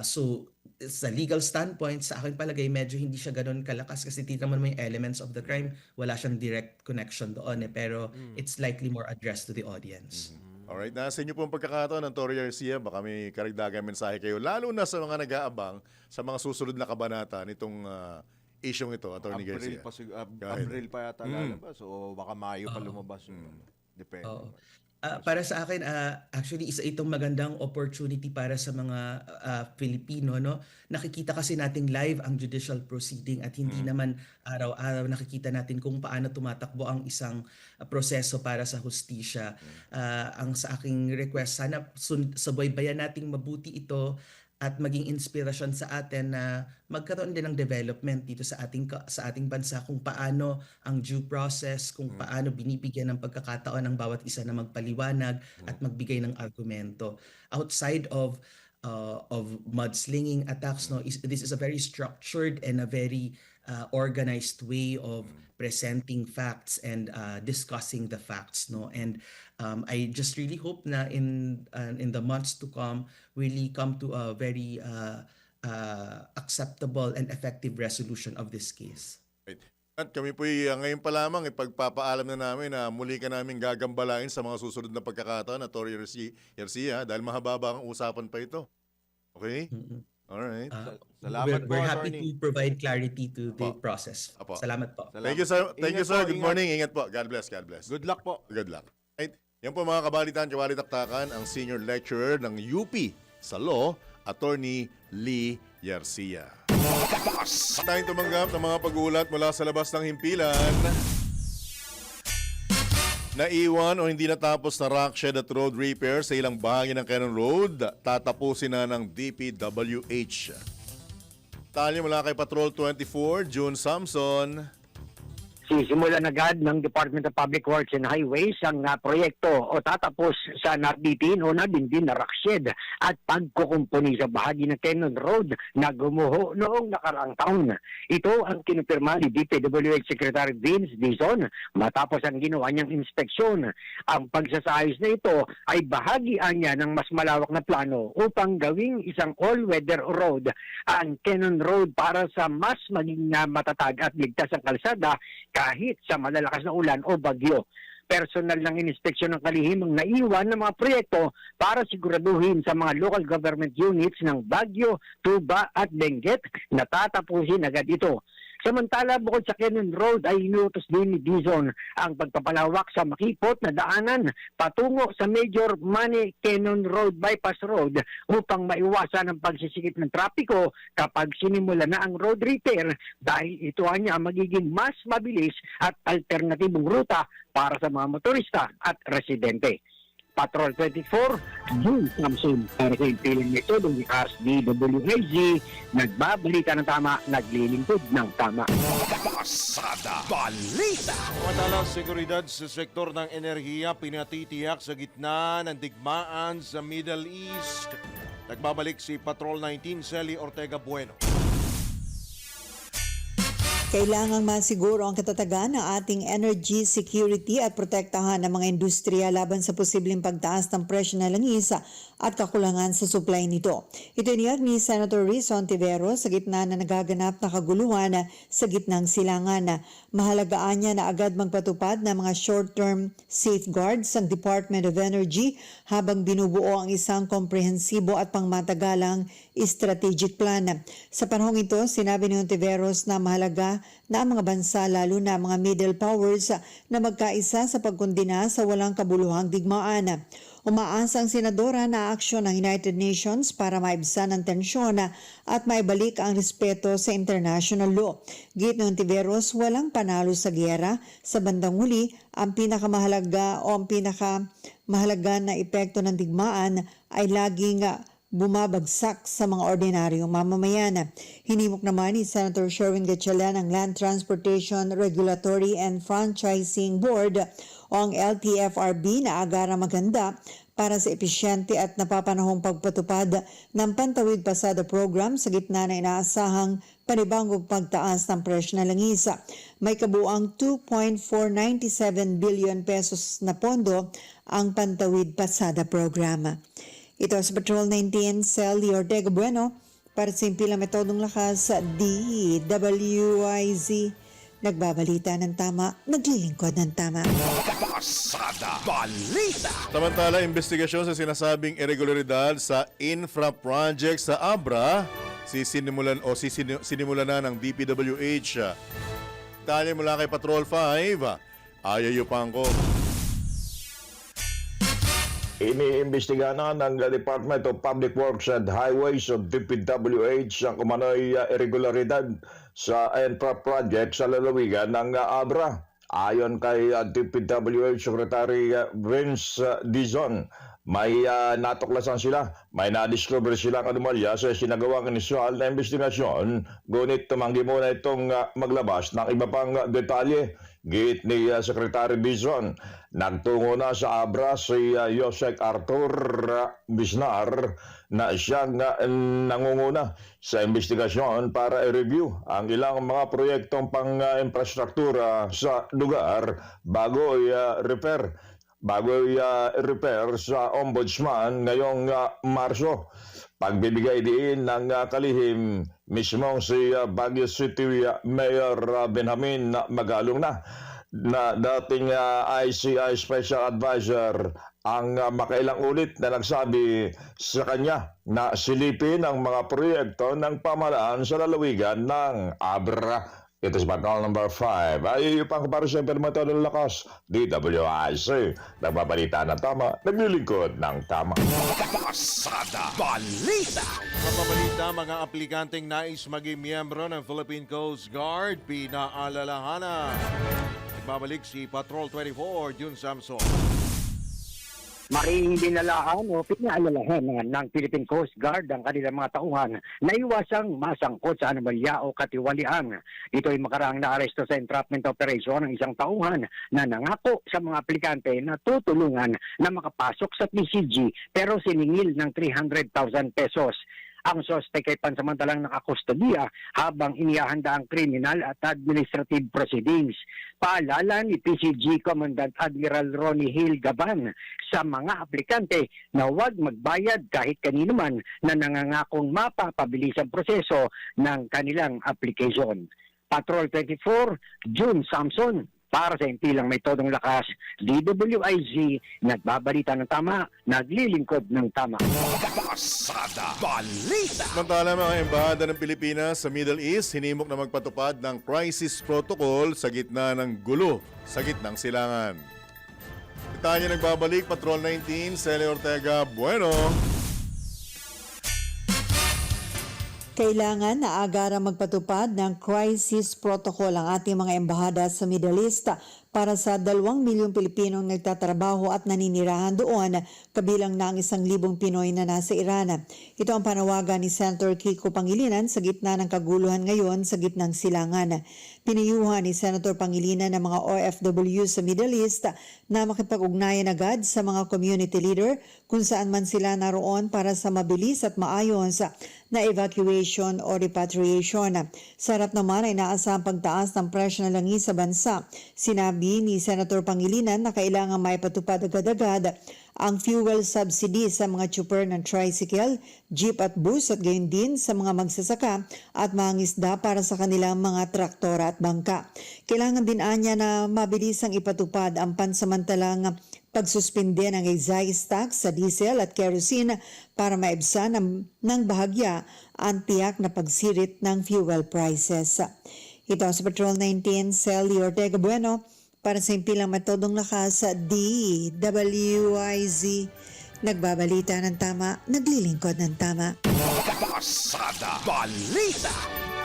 So sa legal standpoint, sa akin palagay, medyo hindi siya ganun kalakas kasi tinaman mo yung elements of the crime, wala siyang direct connection doon pero it's likely more addressed to the audience. Alright, nasa inyo po ang pagkakataon ng Tory Garcia, baka may karagdagang mensahe kayo, lalo na sa mga nag-aabang sa mga susunod na kabanata nitong isyong ito, Attorney Garcia. April pa yata lalabas, o baka Mayo pa lumabas. Depende. Oo. Para sa akin, actually, isa itong magandang opportunity para sa mga Filipino, no? Nakikita kasi nating live ang judicial proceeding at hindi naman araw-araw nakikita natin kung paano tumatakbo ang isang proseso para sa hustisya. Ang sa aking request, sana sabaybayan nating mabuti ito at maging inspirasyon sa atin na magkaroon din ng development dito sa ating bansa kung paano ang due process, kung paano binibigyan ng pagkakataon ng bawat isa na magpaliwanag at magbigay ng argumento. Outside of mudslinging attacks, no, this is a very structured and a very organized way of presenting facts and discussing the facts, no, and I just really hope na in the months to come really come to a very acceptable and effective resolution of this case. Right. At kami po ngayon pa lamang ipagpapaalam na namin na muli ka namin gagambalain sa mga susunod na pagkakataon na Tory Garcia dahil mahaba ang usapan pa ito. Okay? Alright. Salamat We're po, happy Attorney. to provide clarity to the process. Apo. Salamat po. Thank you, sir. Thank you, Ingat sir. po, Good ingat. morning. Ingat po. God bless. God bless. Good luck po. Good luck. Right. Yan po mga kabalitan, kawali taktakan, ang senior lecturer ng UP sa Law, Attorney Lee Garcia. Tayong tumanggap ng mga pag-uulat mula sa labas ng himpilan. Naiwan o hindi natapos na rock shed at road repair sa ilang bahagi ng Quezon Road, tatapusin na ng DPWH. Talya mula kay Patrol 24, June Samson. Sisimulan agad ng Department of Public Works and Highways ang proyekto o tatapos sa nabitin o nabindin na rockshed at pagkukumpuni sa bahagi ng Quezon Road na gumuho noong nakaraang taon. Ito ang kinupirma ni DPWH Secretary Vince Dizon matapos ang ginawa niyang inspeksyon. Ang pagsasayos na ito ay bahagian niya ng mas malawak na plano upang gawing isang all-weather road ang Quezon Road para sa mas maging matatag at ligtas ang kalsada kahit sa malalakas na ulan o bagyo. Personal ng inspeksyon ng kalihimang naiwan ng mga proyekto para siguraduhin sa mga local government units ng Baguio, Tuba at Benguet na tatapusin agad ito. Samantala, bukod sa Quezon Road ay inutos din ni Dizon ang pagpapalawak sa makipot na daanan patungo sa Major Mani Quezon Road Bypass Road upang maiwasan ang pagsisikip ng trapiko kapag sinimula na ang road repair dahil ito anya magiging mas mabilis at alternatibong ruta para sa mga motorista at residente. Patrol 24, June Samson. Para sa impiling nito, ng DWAG, nagbabalita ng tama, naglilingkod ng tama. Pasada Balita. Matalas seguridad sa sektor ng enerhiya pinatitiyak sa gitna ng digmaan sa Middle East. Nagbabalik si Patrol 19, Celi Ortega Bueno. Kailangang masiguro ang katatagan ng ating energy security at protektahan ng mga industriya laban sa posibleng pagtaas ng presyo ng langis at kakulangan sa supply nito. Ito niyag ni Senator Riz Ontiveros sa gitna na nagaganap na kaguluhan sa gitnang silangan. Mahalagaan niya na agad magpatupad ng mga short-term safeguards ang Department of Energy habang binubuo ang isang komprehensibo at pangmatagalang strategic plan. Sa panahong ito, sinabi ni Ontiveros na mahalaga na ang mga bansa lalo na mga middle powers na magkaisa sa pagkondina sa walang kabuluhang digmaan. Umaasa ang senadora na aksyon ng United Nations para maibsan ang tensyon at maibalik ang respeto sa international law. Git ni Ontiveros, walang panalo sa giyera. Sa bandang huli, ang pinakamahalaga na epekto ng digmaan ay laging bumabagsak sa mga ordinaryong mamamayan. Hinimok naman ni Senator Sherwin Gatchalian ang Land Transportation Regulatory and Franchising Board o ang LTFRB na agarang maganda para sa episyente at napapanahong pagpatupad ng Pantawid Pasada Program sa gitna na inaasahang panibagong pagtaas ng presyo ng langis. May kabuang 2.497 billion pesos na pondo ang Pantawid Pasada Program. Ito sa Patrol 19, Sally Ortega Bueno, para sa impilang metodong lakas sa DWIZ. Nagbabalita ng tama, naglilingkod ng tama. Pasada Balita. Samantala, investigasyon sa sinasabing irregularidad sa infra project sa Abra, sinimulan na ng DPWH. Detalye mula kay Patrol 5, Ayayo Pangko. Iniimbestiga na ng Department of Public Works and Highways of DPWH ang umano'y irregularidad sa infra project sa lalawigan ng Abra. Ayon kay DPWH Secretary Vince Dizon, may natuklasan sila, may nadiscover silang anomalya sa sinagawang inisyal na investigasyon, ngunit tumanggi muna itong maglabas ng iba pang detalye. Git ni Secretary Dizon, nagtungo na sa Abra si Yosek Arthur Bisnar na siyang nangunguna sa investigasyon para i-review ang ilang mga proyektong pang-infrastruktura sa lugar bago i-repair sa Ombudsman ngayong Marso. Pagbibigay din ng kalihim mismong si Baguio City Mayor Benjamin Magalong na dating ICI Special Advisor ang makailang ulit na nagsabi sa kanya na silipin ang mga proyekto ng pamahalaan sa lalawigan ng Abra. Ito is Batal number 5. Ay pang para sa permito ng lakas, DWIC. Nagbabalita ng tama, naglilingkod ng tama. Pasada Balita. Mapabalita, mga aplikanteng nais maging miyembro ng Philippine Coast Guard, pinaalalahanan. Ibabalik si Patrol 24, June Samson. Maring dinalaan o pinaalalahan ng Philippine Coast Guard ang kanilang mga tauhan na iwasang masangkot sa anomalya o katiwalian. Ito ay makaraang naaresto sa entrapment operation ng isang tauhan na nangako sa mga aplikante na tutulungan na makapasok sa PCG pero siningil ng 300,000 pesos. Ang suspect ay pansamantalang nakakustodiya habang inihahanda ang criminal at administrative proceedings. Paalala ni PCG Commandant Admiral Ronnie Hill Gaban sa mga aplikante na huwag magbayad kahit kanino man na nangangakong mapapabilis ang proseso ng kanilang application. Patrol 24, June Samson. Para sa impilang may todong lakas, DWIZ, nagbabalita ng tama, naglilingkod ng tama. Pasada Balita. Samantala, mga embahada ng Pilipinas sa Middle East, hinimok na magpatupad ng crisis protocol sa gitna ng gulo, sa gitnang silangan. Detalye nagbabalik, Patrol 19, Sally Ortega Bueno. Kailangan na agarang magpatupad ng crisis protocol ang ating mga embahada sa Middle East para sa 2 milyong Pilipinong nagtatrabaho at naninirahan doon, kabilang na ang 1,000 Pinoy na nasa Iran. Ito ang panawagan ni Senator Kiko Pangilinan sa gitna ng kaguluhan ngayon sa gitnang silangan. Piniyuhan ni Senator Pangilinan ng mga OFW sa Middle East na makipag-ugnayan agad sa mga community leader kung saan man sila naroon para sa mabilis at maayos na evacuation o repatriation. Sa harap naman ay inaasahang pagtaas ng presyo ng langis sa bansa. Sinabi ni Senator Pangilinan na kailangan maipatupad agad-agad ang fuel subsidy sa mga chopper ng tricycle, jeep at bus at gayon din sa mga magsasaka at mga isda para sa kanilang mga traktora at bangka. Kailangan din anya na mabilisang ipatupad ang pansamantalang pagsuspinde ng excise tax sa diesel at kerosene para maibsan ng bahagya ang tiyak na pagsirit ng fuel prices. Ito sa Patrol 19, Sally Ortega Bueno, para sa impilang metodong lakas sa DWIZ. Nagbabalita ng tama, naglilingkod ng tama. Pasada Balita.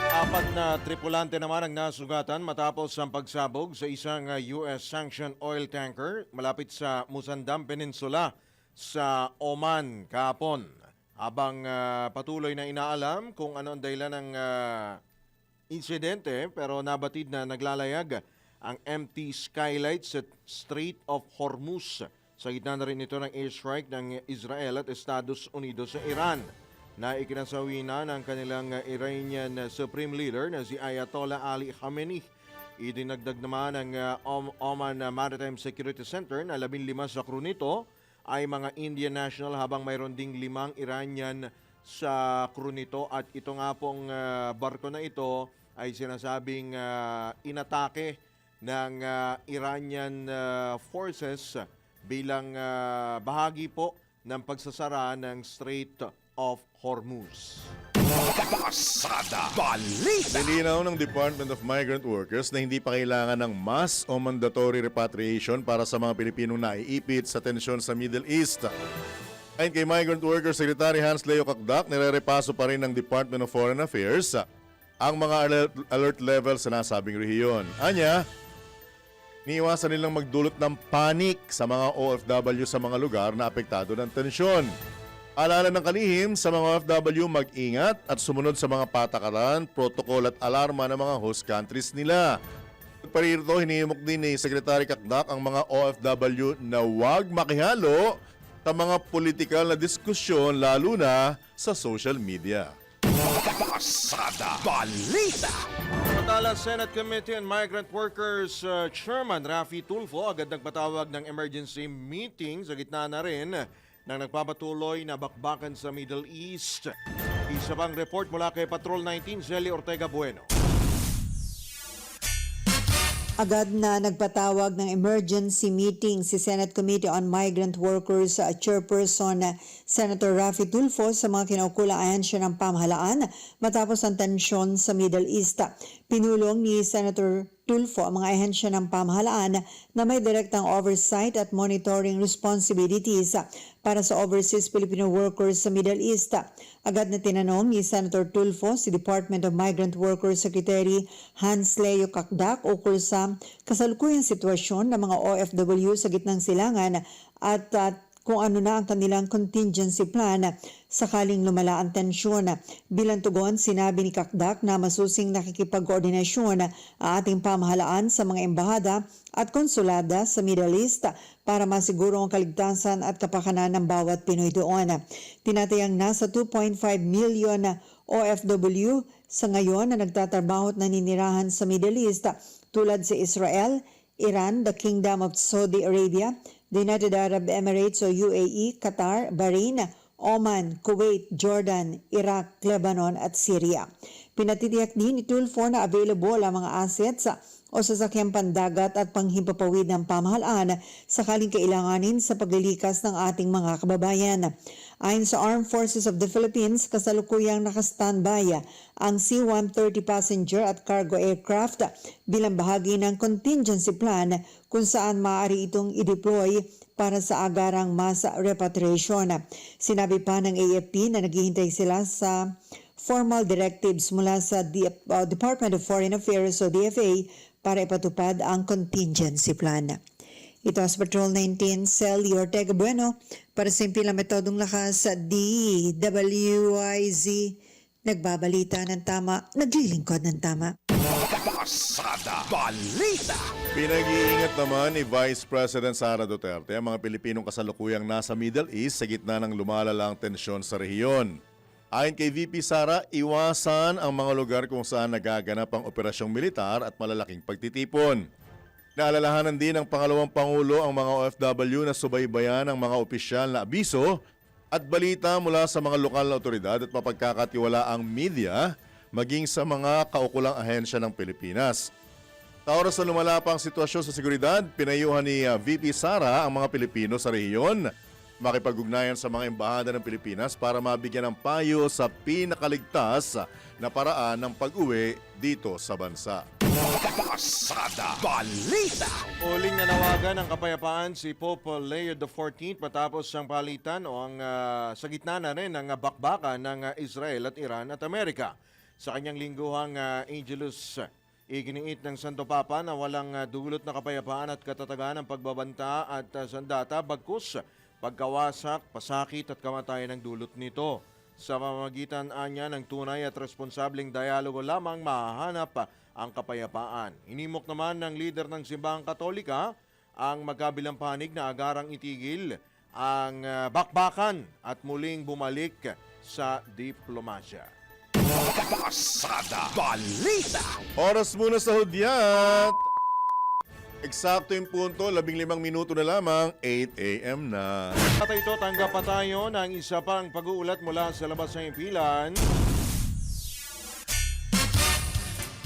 4 na tripulante naman ang nasugatan matapos ang pagsabog sa isang US-sanctioned oil tanker malapit sa Musandam Peninsula sa Oman kahapon. Habang patuloy na inaalam kung ano ang dahilan ng insidente, pero nabatid na naglalayag ang empty skylight sa Strait of Hormuz. Sa gitna na rin ito ng airstrike ng Israel at Estados Unidos sa Iran, na ikinasawi na ng kanilang Iranian Supreme Leader na si Ayatollah Ali Khamenei. Idinagdag naman ng Oman Maritime Security Center na 15 sa crew nito ay mga Indian national, habang mayroon ding 5 Iranian sa crew nito. At ito nga pong barko na ito ay sinasabing inatake ng Iranian forces bilang bahagi po ng pagsasara ng Strait of Hormuz. Pasada Balita. Nilinaw ng Department of Migrant Workers na hindi pa kailangan ng mass o mandatory repatriation para sa mga Pilipinong naiipit sa tensyon sa Middle East. Ayon kay Migrant Workers Secretary Hans Leo Kakdak, nirerepaso pa rin ng Department of Foreign Affairs ang mga alert level sa nasabing rehiyon. Anya, niiwasan nilang magdulot ng panic sa mga OFW sa mga lugar na apektado ng tensyon. Alala ng kalihim sa mga OFW, mag-ingat at sumunod sa mga patakaran, protocol at alarma ng mga host countries nila. Parito, hinihimok din ni Secretary Kakdak ang mga OFW na huwag makihalo sa mga politikal na diskusyon, lalo na sa social media. Pasada Balita. Samantala, Senate Committee on Migrant Workers Chairman Raffy Tulfo agad nagpatawag ng emergency meeting sa gitna na rin ng nagpapatuloy na bakbakan sa Middle East. Isa pang report mula kay Patrol 19, Zelly Ortega Bueno. Agad na nagpatawag ng emergency meeting si Senate Committee on Migrant Workers Chairperson Senator Raffy Tulfo sa mga kinaukulang ahensya ng pamahalaan matapos ang tensyon sa Middle East. Pinulong ni Senator Tulfo ang mga ahensya ng pamahalaan na may direktang oversight at monitoring responsibilities para sa overseas Filipino workers sa Middle East. Agad na tinanong ni Senator Tulfo si Department of Migrant Workers Secretary Hans Leo Kakdak ukol sa kasalukuyang sitwasyon ng mga OFW sa gitnang silangan at kung ano na ang kanilang contingency plan sakaling lumala ang tensyon. Bilang tugon, sinabi ni Kakdak na masusing nakikipag-koordinasyon ang ating pamahalaan sa mga embahada at konsulada sa Middle East para masiguro ang kaligtasan at kapakanan ng bawat Pinoy doon. Tinatayang nasa 2.5 million OFW sa ngayon na nagtatrabaho at naninirahan sa Middle East tulad sa Israel, Iran, the Kingdom of Saudi Arabia, the United Arab Emirates o UAE, Qatar, Bahrain, Oman, Kuwait, Jordan, Iraq, Lebanon at Syria. Pinatitiyak din ni Tulfo na available ang mga assets o sasakyang pandagat at panghimpapawid ng pamahalaan sakaling kailanganin sa paglilikas ng ating mga kababayan. Ayon sa Armed Forces of the Philippines, kasalukuyang nakastandby ang C-130 passenger at cargo aircraft bilang bahagi ng contingency plan kung saan maaari itong i-deploy para sa agarang mass repatriation. Sinabi pa ng AFP na naghihintay sila sa formal directives mula sa Department of Foreign Affairs o DFA para ipatupad ang contingency plan. Ito sa Patrol 19, Sally Ortega Bueno, para sa impilang metodong lakas sa DWIZ. Nagbabalita ng tama, naglilingkod ng tama. Pasada Balita. Pinag-iingat naman ni Vice President Sara Duterte ang mga Pilipinong kasalukuyang nasa Middle East sa gitna ng lumalalang tensyon sa rehiyon. Ayon kay VP Sara, iwasan ang mga lugar kung saan nagaganap ang operasyong militar at malalaking pagtitipon. Naalalahanan din ng pangalawang Pangulo ang mga OFW na subaybayan ang mga opisyal na abiso at balita mula sa mga lokal na otoridad at mapagkakatiwalaang media maging sa mga kaukulang ahensya ng Pilipinas. Sa oras na lumalapang sitwasyon sa seguridad, pinayuhan ni VP Sara ang mga Pilipino sa rehiyon makipag-ugnayan sa mga embahada ng Pilipinas para mabigyan ng payo sa pinakaligtas na paraan ng pag-uwi dito sa bansa. Pasada Balita. Uling nanawagan ng kapayapaan si Pope Leo XIV matapos ang palitan o ang sa gitna na rin ng bakbakan ng Israel at Iran at Amerika. Sa kanyang lingguhang Angelus, iginiit ng Santo Papa na walang dulot na kapayapaan at katatagan ng pagbabanta at sandata bagkus pagkawasak, pasakit at kamatayan ng dulot nito. Sa pamamagitan anya ng tunay at responsableng dialogo lamang mahahanap ang kapayapaan. Inimok naman ng lider ng Simbahang Katolika ang magkabilang panig na agarang itigil ang bakbakan at muling bumalik sa diplomasya. Pasada Balita. Oras muna sa hudyat. Eksakto yung punto, 15 minuto na lamang, 8 a.m. na. At ito, tanggap pa tayo ng isa pang pag-uulat mula sa labas ng impilan.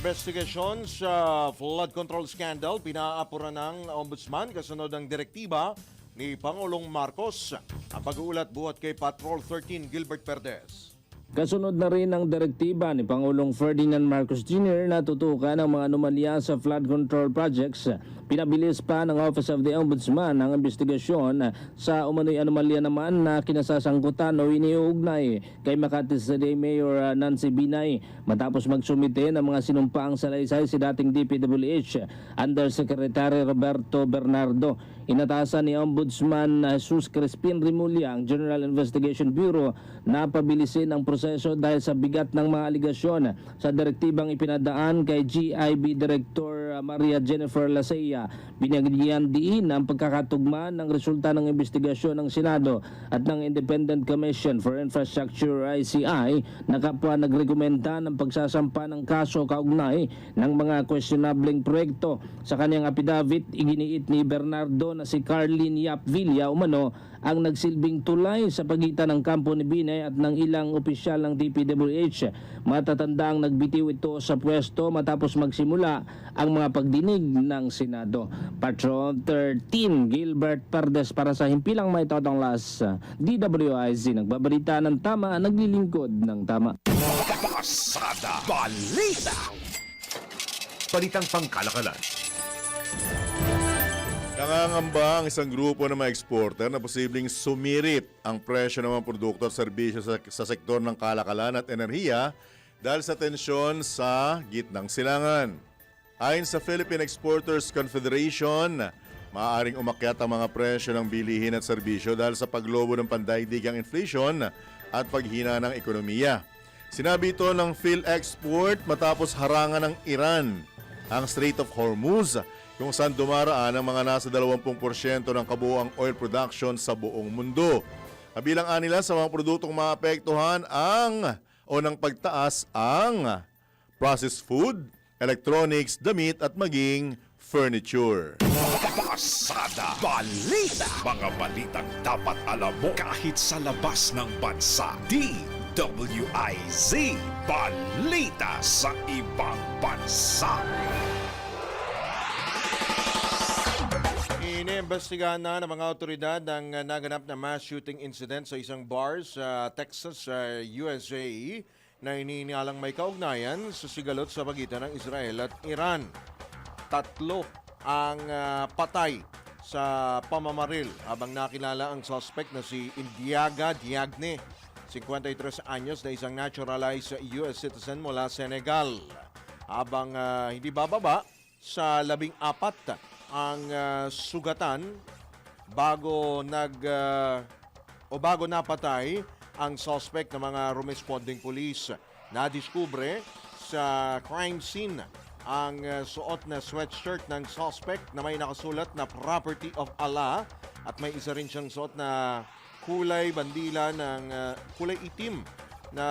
Investigasyon sa flood control scandal, pinaapura ng Ombudsman kasunod ng direktiba ni Pangulong Marcos. Ang pag-uulat buhat kay Patrol 13 Gilbert Perdes. Kasunod na rin ang direktiba ni Pangulong Ferdinand Marcos Jr. na tutukan ang mga anomalya sa flood control projects. Pinabilis pa ng Office of the Ombudsman ang investigasyon sa umano'y anomalya naman na kinasasangkutan o iniuugnay kay Makati City Mayor Nancy Binay matapos magsumite ng mga sinumpaang salaysay si dating DPWH Undersecretary Roberto Bernardo. Inatasan ni Ombudsman Jesus Crispin Rimulya ang General Investigation Bureau na pabilisin ang proseso dahil sa bigat ng mga aligasyon sa direktibang ipinadaan kay GIB Director Maria Jennifer Lasea. Binigyan diin ang pagkakatugma ng resulta ng investigasyon ng Senado at ng Independent Commission for Infrastructure ICI na kapwa nagrekomenda ng pagsasampa ng kaso kaugnay ng mga questionableng proyekto. Sa kanyang affidavit, iginiit ni Bernardo na si Carlin Yap Villa umano ang nagsilbing tulay sa pagitan ng kampo ni Binay at ng ilang opisyal ng DPWH. Matatandang nagbitiw ito sa pwesto matapos magsimula ang mga pagdinig ng Senado. Patrol 13 Gilbert Perdes para sa Himpilang May Totonglas. DWIZ nagbabalita ng tama, naglilingkod ng tama. Pasada Balita. Balitang pangkalakalan. Nangangamba ang isang grupo ng mga exporter na posibleng sumirit ang presyo ng mga produkto at serbisyo sa sektor ng kalakalan at enerhiya dahil sa tensyon sa gitnang silangan. Ayon sa Philippine Exporters Confederation, maaaring umakyat ang mga presyo ng bilihin at serbisyo dahil sa paglobo ng pandaigdigang inflation at paghina ng ekonomiya. Sinabi ito ng PhilExport matapos harangan ng Iran ang Strait of Hormuz kung saan dumaraan ang mga nasa 20% ng kabuuang oil production sa buong mundo. Kabilang nila sa mga produktong maapektuhan ng pagtaas ang processed food, electronics, damit at maging furniture. Pasada Balita. Mga balitang dapat alam mo kahit sa labas ng bansa. DWIZ Balita sa ibang bansa. Iniimbestigahan na ng mga otoridad ang naganap na mass shooting incident sa isang bar sa Texas, USA na iniingalang may kaugnayan sa sigalot sa pagitan ng Israel at Iran. 3 ang patay sa pamamaril habang nakilala ang suspect na si Indiaga Diagne, 53 anyos na isang naturalized US citizen mula Senegal. Habang hindi bababa sa 14 ang sugatan bago napatay ang suspect ng mga responding police. Nadiskubre sa crime scene ang suot na sweatshirt ng suspect na may nakasulat na property of Allah at may isa rin siyang suot na kulay bandila ng kulay itim na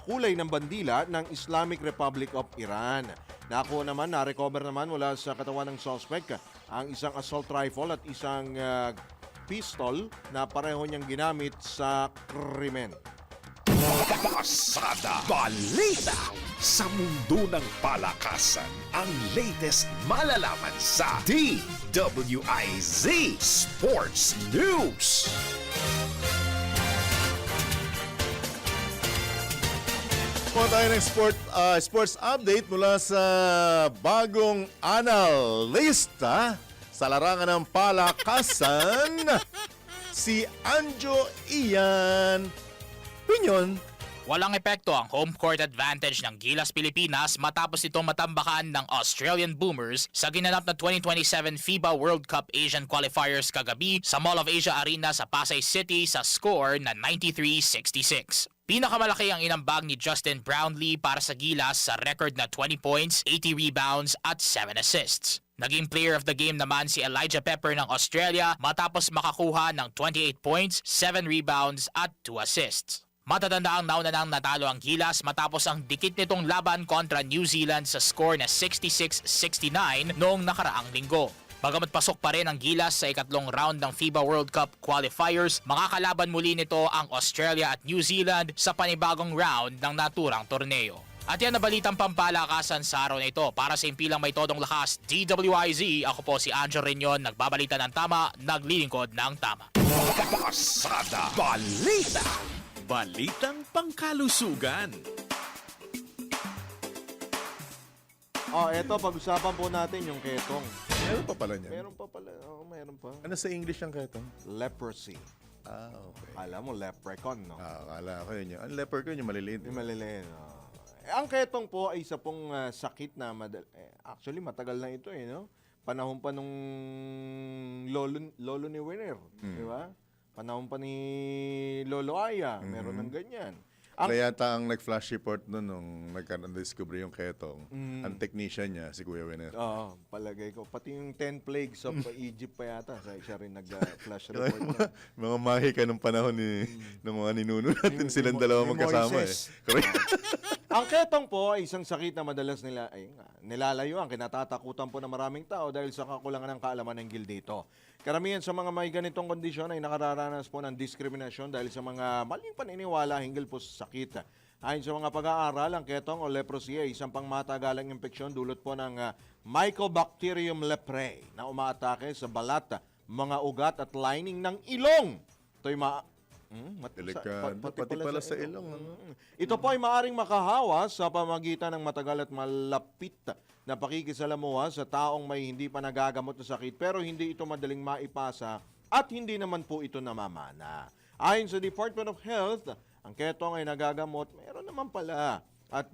kulay ng bandila ng Islamic Republic of Iran. Na-recover naman mula sa katawan ng suspect ang isang assault rifle at isang pistol na pareho niyang ginamit sa krimen. Pasada Balita sa mundo ng palakasan. Ang latest malalaman sa DWIZ Sports News. Po tayo ng sports update mula sa bagong analista sa larangan ng palakasan, si Anjo Ian Pinyon. Walang epekto ang home court advantage ng Gilas Pilipinas matapos itong matambakan ng Australian Boomers sa ginanap na 2027 FIBA World Cup Asian Qualifiers kagabi sa Mall of Asia Arena sa Pasay City sa score na 93-66. Pinakamalaki ang inambag ni Justin Brownlee para sa Gilas sa record na 20 points, 80 rebounds at 7 assists. Naging player of the game naman si Elijah Pepper ng Australia matapos makakuha ng 28 points, 7 rebounds at 2 assists. Matatanda ang nauna nang natalo ang Gilas matapos ang dikit nitong laban kontra New Zealand sa score na 66-69 noong nakaraang linggo. Bagamat pasok pa rin ang Gilas sa ikatlong round ng FIBA World Cup Qualifiers, makakalaban muli nito ang Australia at New Zealand sa panibagong round ng naturang torneo. At yan na balitang pampalakasan sa araw na ito. Para sa impilang may todong lakas, DWIZ, ako po si Angel Reñon, nagbabalita ng tama, naglilingkod ng tama. Pasada Balita. Balitang pangkalusugan. Eto, pag-usapan po natin yung ketong. Meron pa pala niyan? Meron pa pala. Meron pa. Ano sa English ang ketong? Leprosy. Okay. Alam mo, leprechaun, no? Akala ko yun. Ang leprechaun yung maliliit. Yung maliliit, ang ketong po ay isa pong sakit na actually matagal na ito no? Panahon pa nung lolo ni Winner, di ba? Panahon pa ni Lolo Aya, meron ng ganyan. Kaya yata ang nag-flash report nun nung nagka-discover yung ketong, ang technician niya, si Kuya Winner. Oo, palagay ko. Pati yung 10 plagues of Egypt pa yata, siya rin nag-flash report. Mga mahika nung panahon ng mga ninuno natin, silang dalawa magkasama Ang ketong po ay isang sakit na madalas nilalayuan, kinatatakutan po ng maraming tao dahil sa kakulangan ng kaalaman ng gil dito. Karamihan sa mga may ganitong kondisyon ay nakararanas po ng diskriminasyon dahil sa mga maling paniniwala hinggil po sa sakit. Ayon sa mga pag-aaral, ang ketong o leprosy ay isang pangmatagalang impeksyon dulot po ng Mycobacterium leprae na umaatake sa balat, mga ugat at lining ng ilong. Ito'y Delikado. Pati pala sa ilong. Ito po ay maaring makahawa sa pamagitan ng matagal at malapit na pakikisalamuha sa taong may hindi pa nagagamot na sakit pero hindi ito madaling maipasa at hindi naman po ito namamana. Ayon sa Department of Health, ang ketong ay nagagamot, meron naman pala at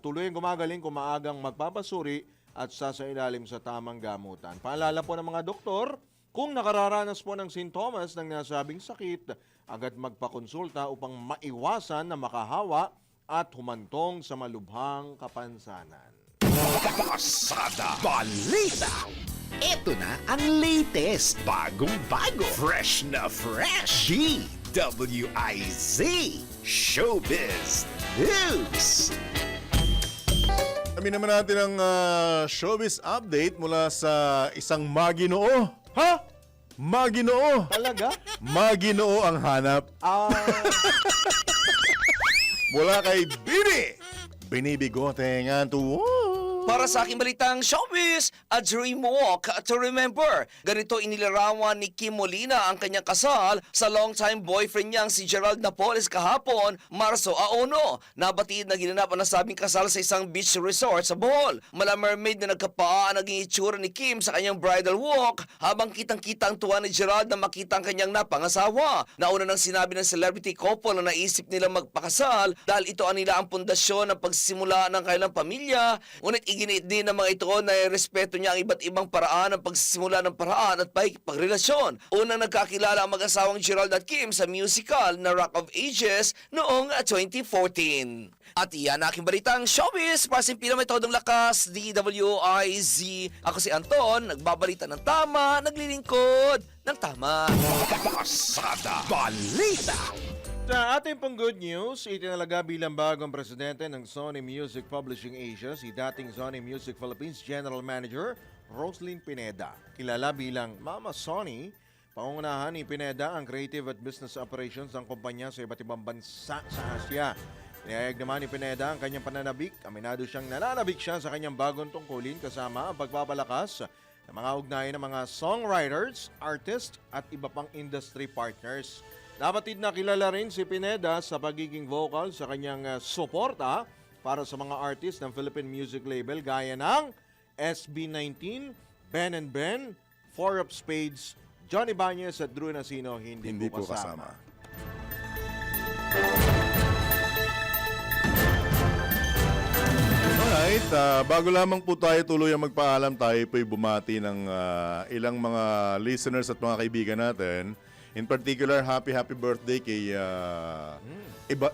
tuloy gumagaling kung maagang magpapasuri at sasailalim sa tamang gamutan. Paalala po ng mga doktor, kung nakararanas po ng sintomas ng nasabing sakit, agad magpakonsulta upang maiwasan na makahawa at humantong sa malubhang kapansanan. Pasada Balita. Ito na ang latest, bagong-bago, fresh na fresh. DWIZ Showbiz News. Kami naman natin ang showbiz update mula sa isang maginoo. Ha? Maginoo. Talaga? Maginoo ang hanap. Mula kay Bibi. Binibigote nga to. Para sa aking balitang showbiz, a dream walk to remember. Ganito inilarawan ni Kim Molina ang kanyang kasal sa long-time boyfriend niyang si Gerald Napoles kahapon, Marso 1. Nabatid na ginanap ang nasabing kasal sa isang beach resort sa Bohol. Mala mermaid na nagkapaa ang naging itsura ni Kim sa kanyang bridal walk habang kitang-kita ang tuwa ni Gerald na makita ang kanyang napangasawa. Nauna nang sinabi ng celebrity couple na naisip nilang magpakasal dahil ito ang nila ang pundasyon ng pagsisimula ng kanilang pamilya. Ngunit Iginiit din ng mga ito na respeto niya ang iba't ibang paraan ng pagsisimula ng paraan at pagrelasyon. Unang nagkakilala ang mag-asawang Gerald at Kim sa musical na Rock of Ages noong 2014. At iyan aking balitang showbiz para sa metodong lakas, DWIZ. Ako si Anton, nagbabalita ng tama, naglilingkod ng tama. Pasada Balita. Sa ating pong good news, itinalaga bilang bagong presidente ng Sony Music Publishing Asia si dating Sony Music Philippines General Manager Roslyn Pineda. Kilala bilang Mama Sony, pangungunahan ni Pineda ang creative at business operations ng kumpanya sa iba't ibang bansa sa Asia. Inihayag naman ni Pineda ang kanyang pananabik. Aminado siyang nananabik siya sa kanyang bagong tungkulin kasama ang pagpapalakas ng mga ugnayan ng mga songwriters, artists at iba pang industry partners. Napatid na kilala rin si Pineda sa pagiging vocal sa kanyang suporta para sa mga artist ng Philippine music label gaya ng SB19, Ben and Ben, Four of Spades, Johnny Bañez at Drew Nasino hindi po kasama. Alright, bago lamang po tayo tuluyang magpaalam, tayo po'y bumati ng ilang mga listeners at mga kaibigan natin. In particular, happy birthday kay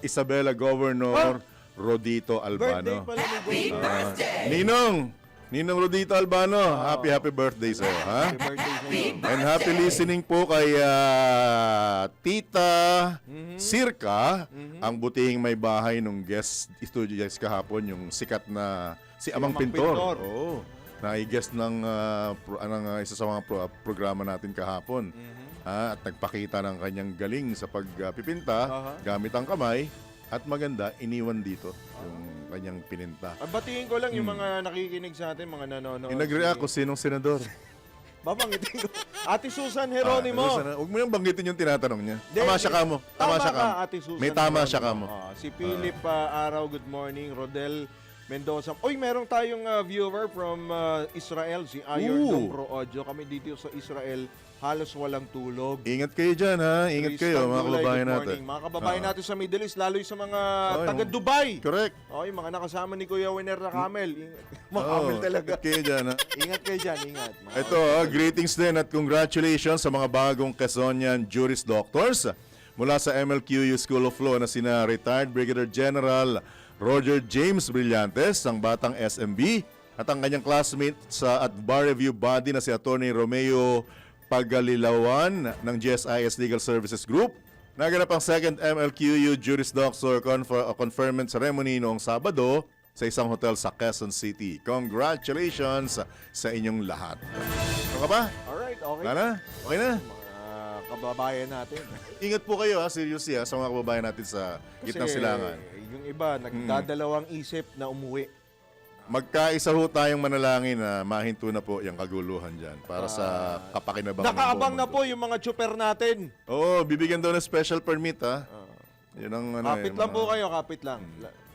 Isabela Governor Rodito Albano. Happy birthday! Ninong Rodito Albano, happy birthday sa'yo, ha? Happy birthday sa iyo. And happy listening po kay Tita Sirka, ang butihing may bahay nung guest studio guys kahapon, yung sikat na si Amang Pintor. Oo. Na-guest ng isa sa mga programa natin kahapon. At nagpakita ng kanyang galing sa pagpipinta gamit ang kamay at maganda iniwan dito yung kanyang pininta. Batiin ko lang yung mga nakikinig sa atin, mga nanonood. Yung nag-react ko sinong senador. Babanggitin ko. Ate Susan Heronimo. Huwag mo yung banggitin yung tinatanong niya. Tama siya ka mo. Tama ka, Ate Susan. May tama Heronimo. siya ka mo. Si Philip Araw, good morning. Rodel Mendoza. Uy, meron tayong viewer from Israel, si Ayon Dobro Audio. Kami dito sa Israel, halos walang tulog. Ingat kayo dyan, ha? Ingat kayo, mga kababayan natin. Mga kababayan natin sa Middle East, lalo yung sa mga taga-Dubai. Correct. Okay, mga nakasama ni Kuya Winer na Camel. Mga Camel talaga. Ingat kayo dyan, ha? Ingat kayo dyan, ingat. Ito, greetings din at congratulations sa mga bagong Quezonian Juris Doctors mula sa MLQU School of Law na sina retired Brigadier General Roger James Brillantes, ang batang SMB, at ang kanyang classmate at bar review body na si Attorney Romeo Pagalilawan ng GSIS Legal Services Group. Naganap ang second MLQU Juris Doctor conferment ceremony noong Sabado sa isang hotel sa Quezon City. Congratulations sa inyong lahat. Ano ka ba? Alright, okay. Okay na? Mga kababayan natin. Ingat po kayo, seriously sa mga kababayan natin sa gitnang silangan. Yung iba, nagdadalawang isip na umuwi. Magkaisa ho tayong manalangin na mahinto na po yung kaguluhan dyan para sa kapakinabangan. Nakaabang na po yung mga tsuper natin. Oo, bibigyan daw ng special permit, ha? Yun ang, Kapit lang po kayo, kapit lang.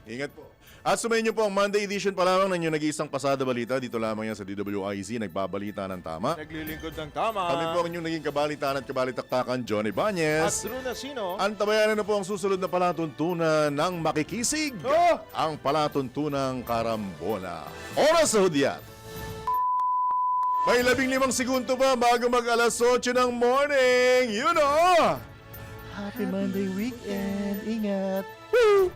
Ingat po. At sumayin niyo po ang Monday edition pa lamang ng inyong nag-iisang pasada balita. Dito lamang yan sa DWIZ, nagbabalita ng tama. Naglilingkod ng tama. Kami po ang inyong naging kabalitaan at kabalitaktakan, Johnny At Bañez. Drew Nasino. Antabayanan na po ang susunod na palatuntunan ng makikisig. Ang palatuntunang karambona. Oras sa hudyat. May 15 segundo pa bago mag alas 8 ng morning. You know! Happy Monday weekend. Ingat. Woo!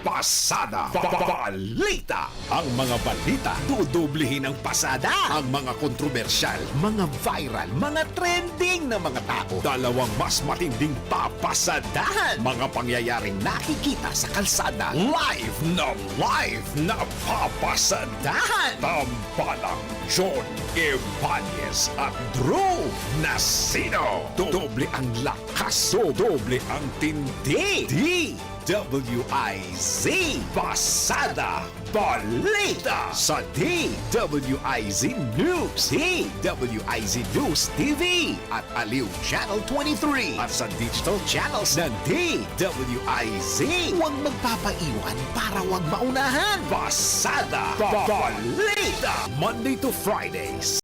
Pasada Balita. Ang mga balita dudublehin ng pasada. Ang mga kontrobersyal, mga viral, mga trending na mga tao. Dalawang mas matinding papasadahan. Mga pangyayaring nakikita sa kalsada. Live na papasadahan. Tampalang John Ibanez at Drew Nasino. Doble ang lakas, doble ang tindi. DWIZ Pasada Balita sa DWIZ News, DWIZ News TV at Aliw Channel 23 at sa digital channels ng DWIZ. Huwag magpapaiwan para huwag maunahan. Pasada Balita Monday to Fridays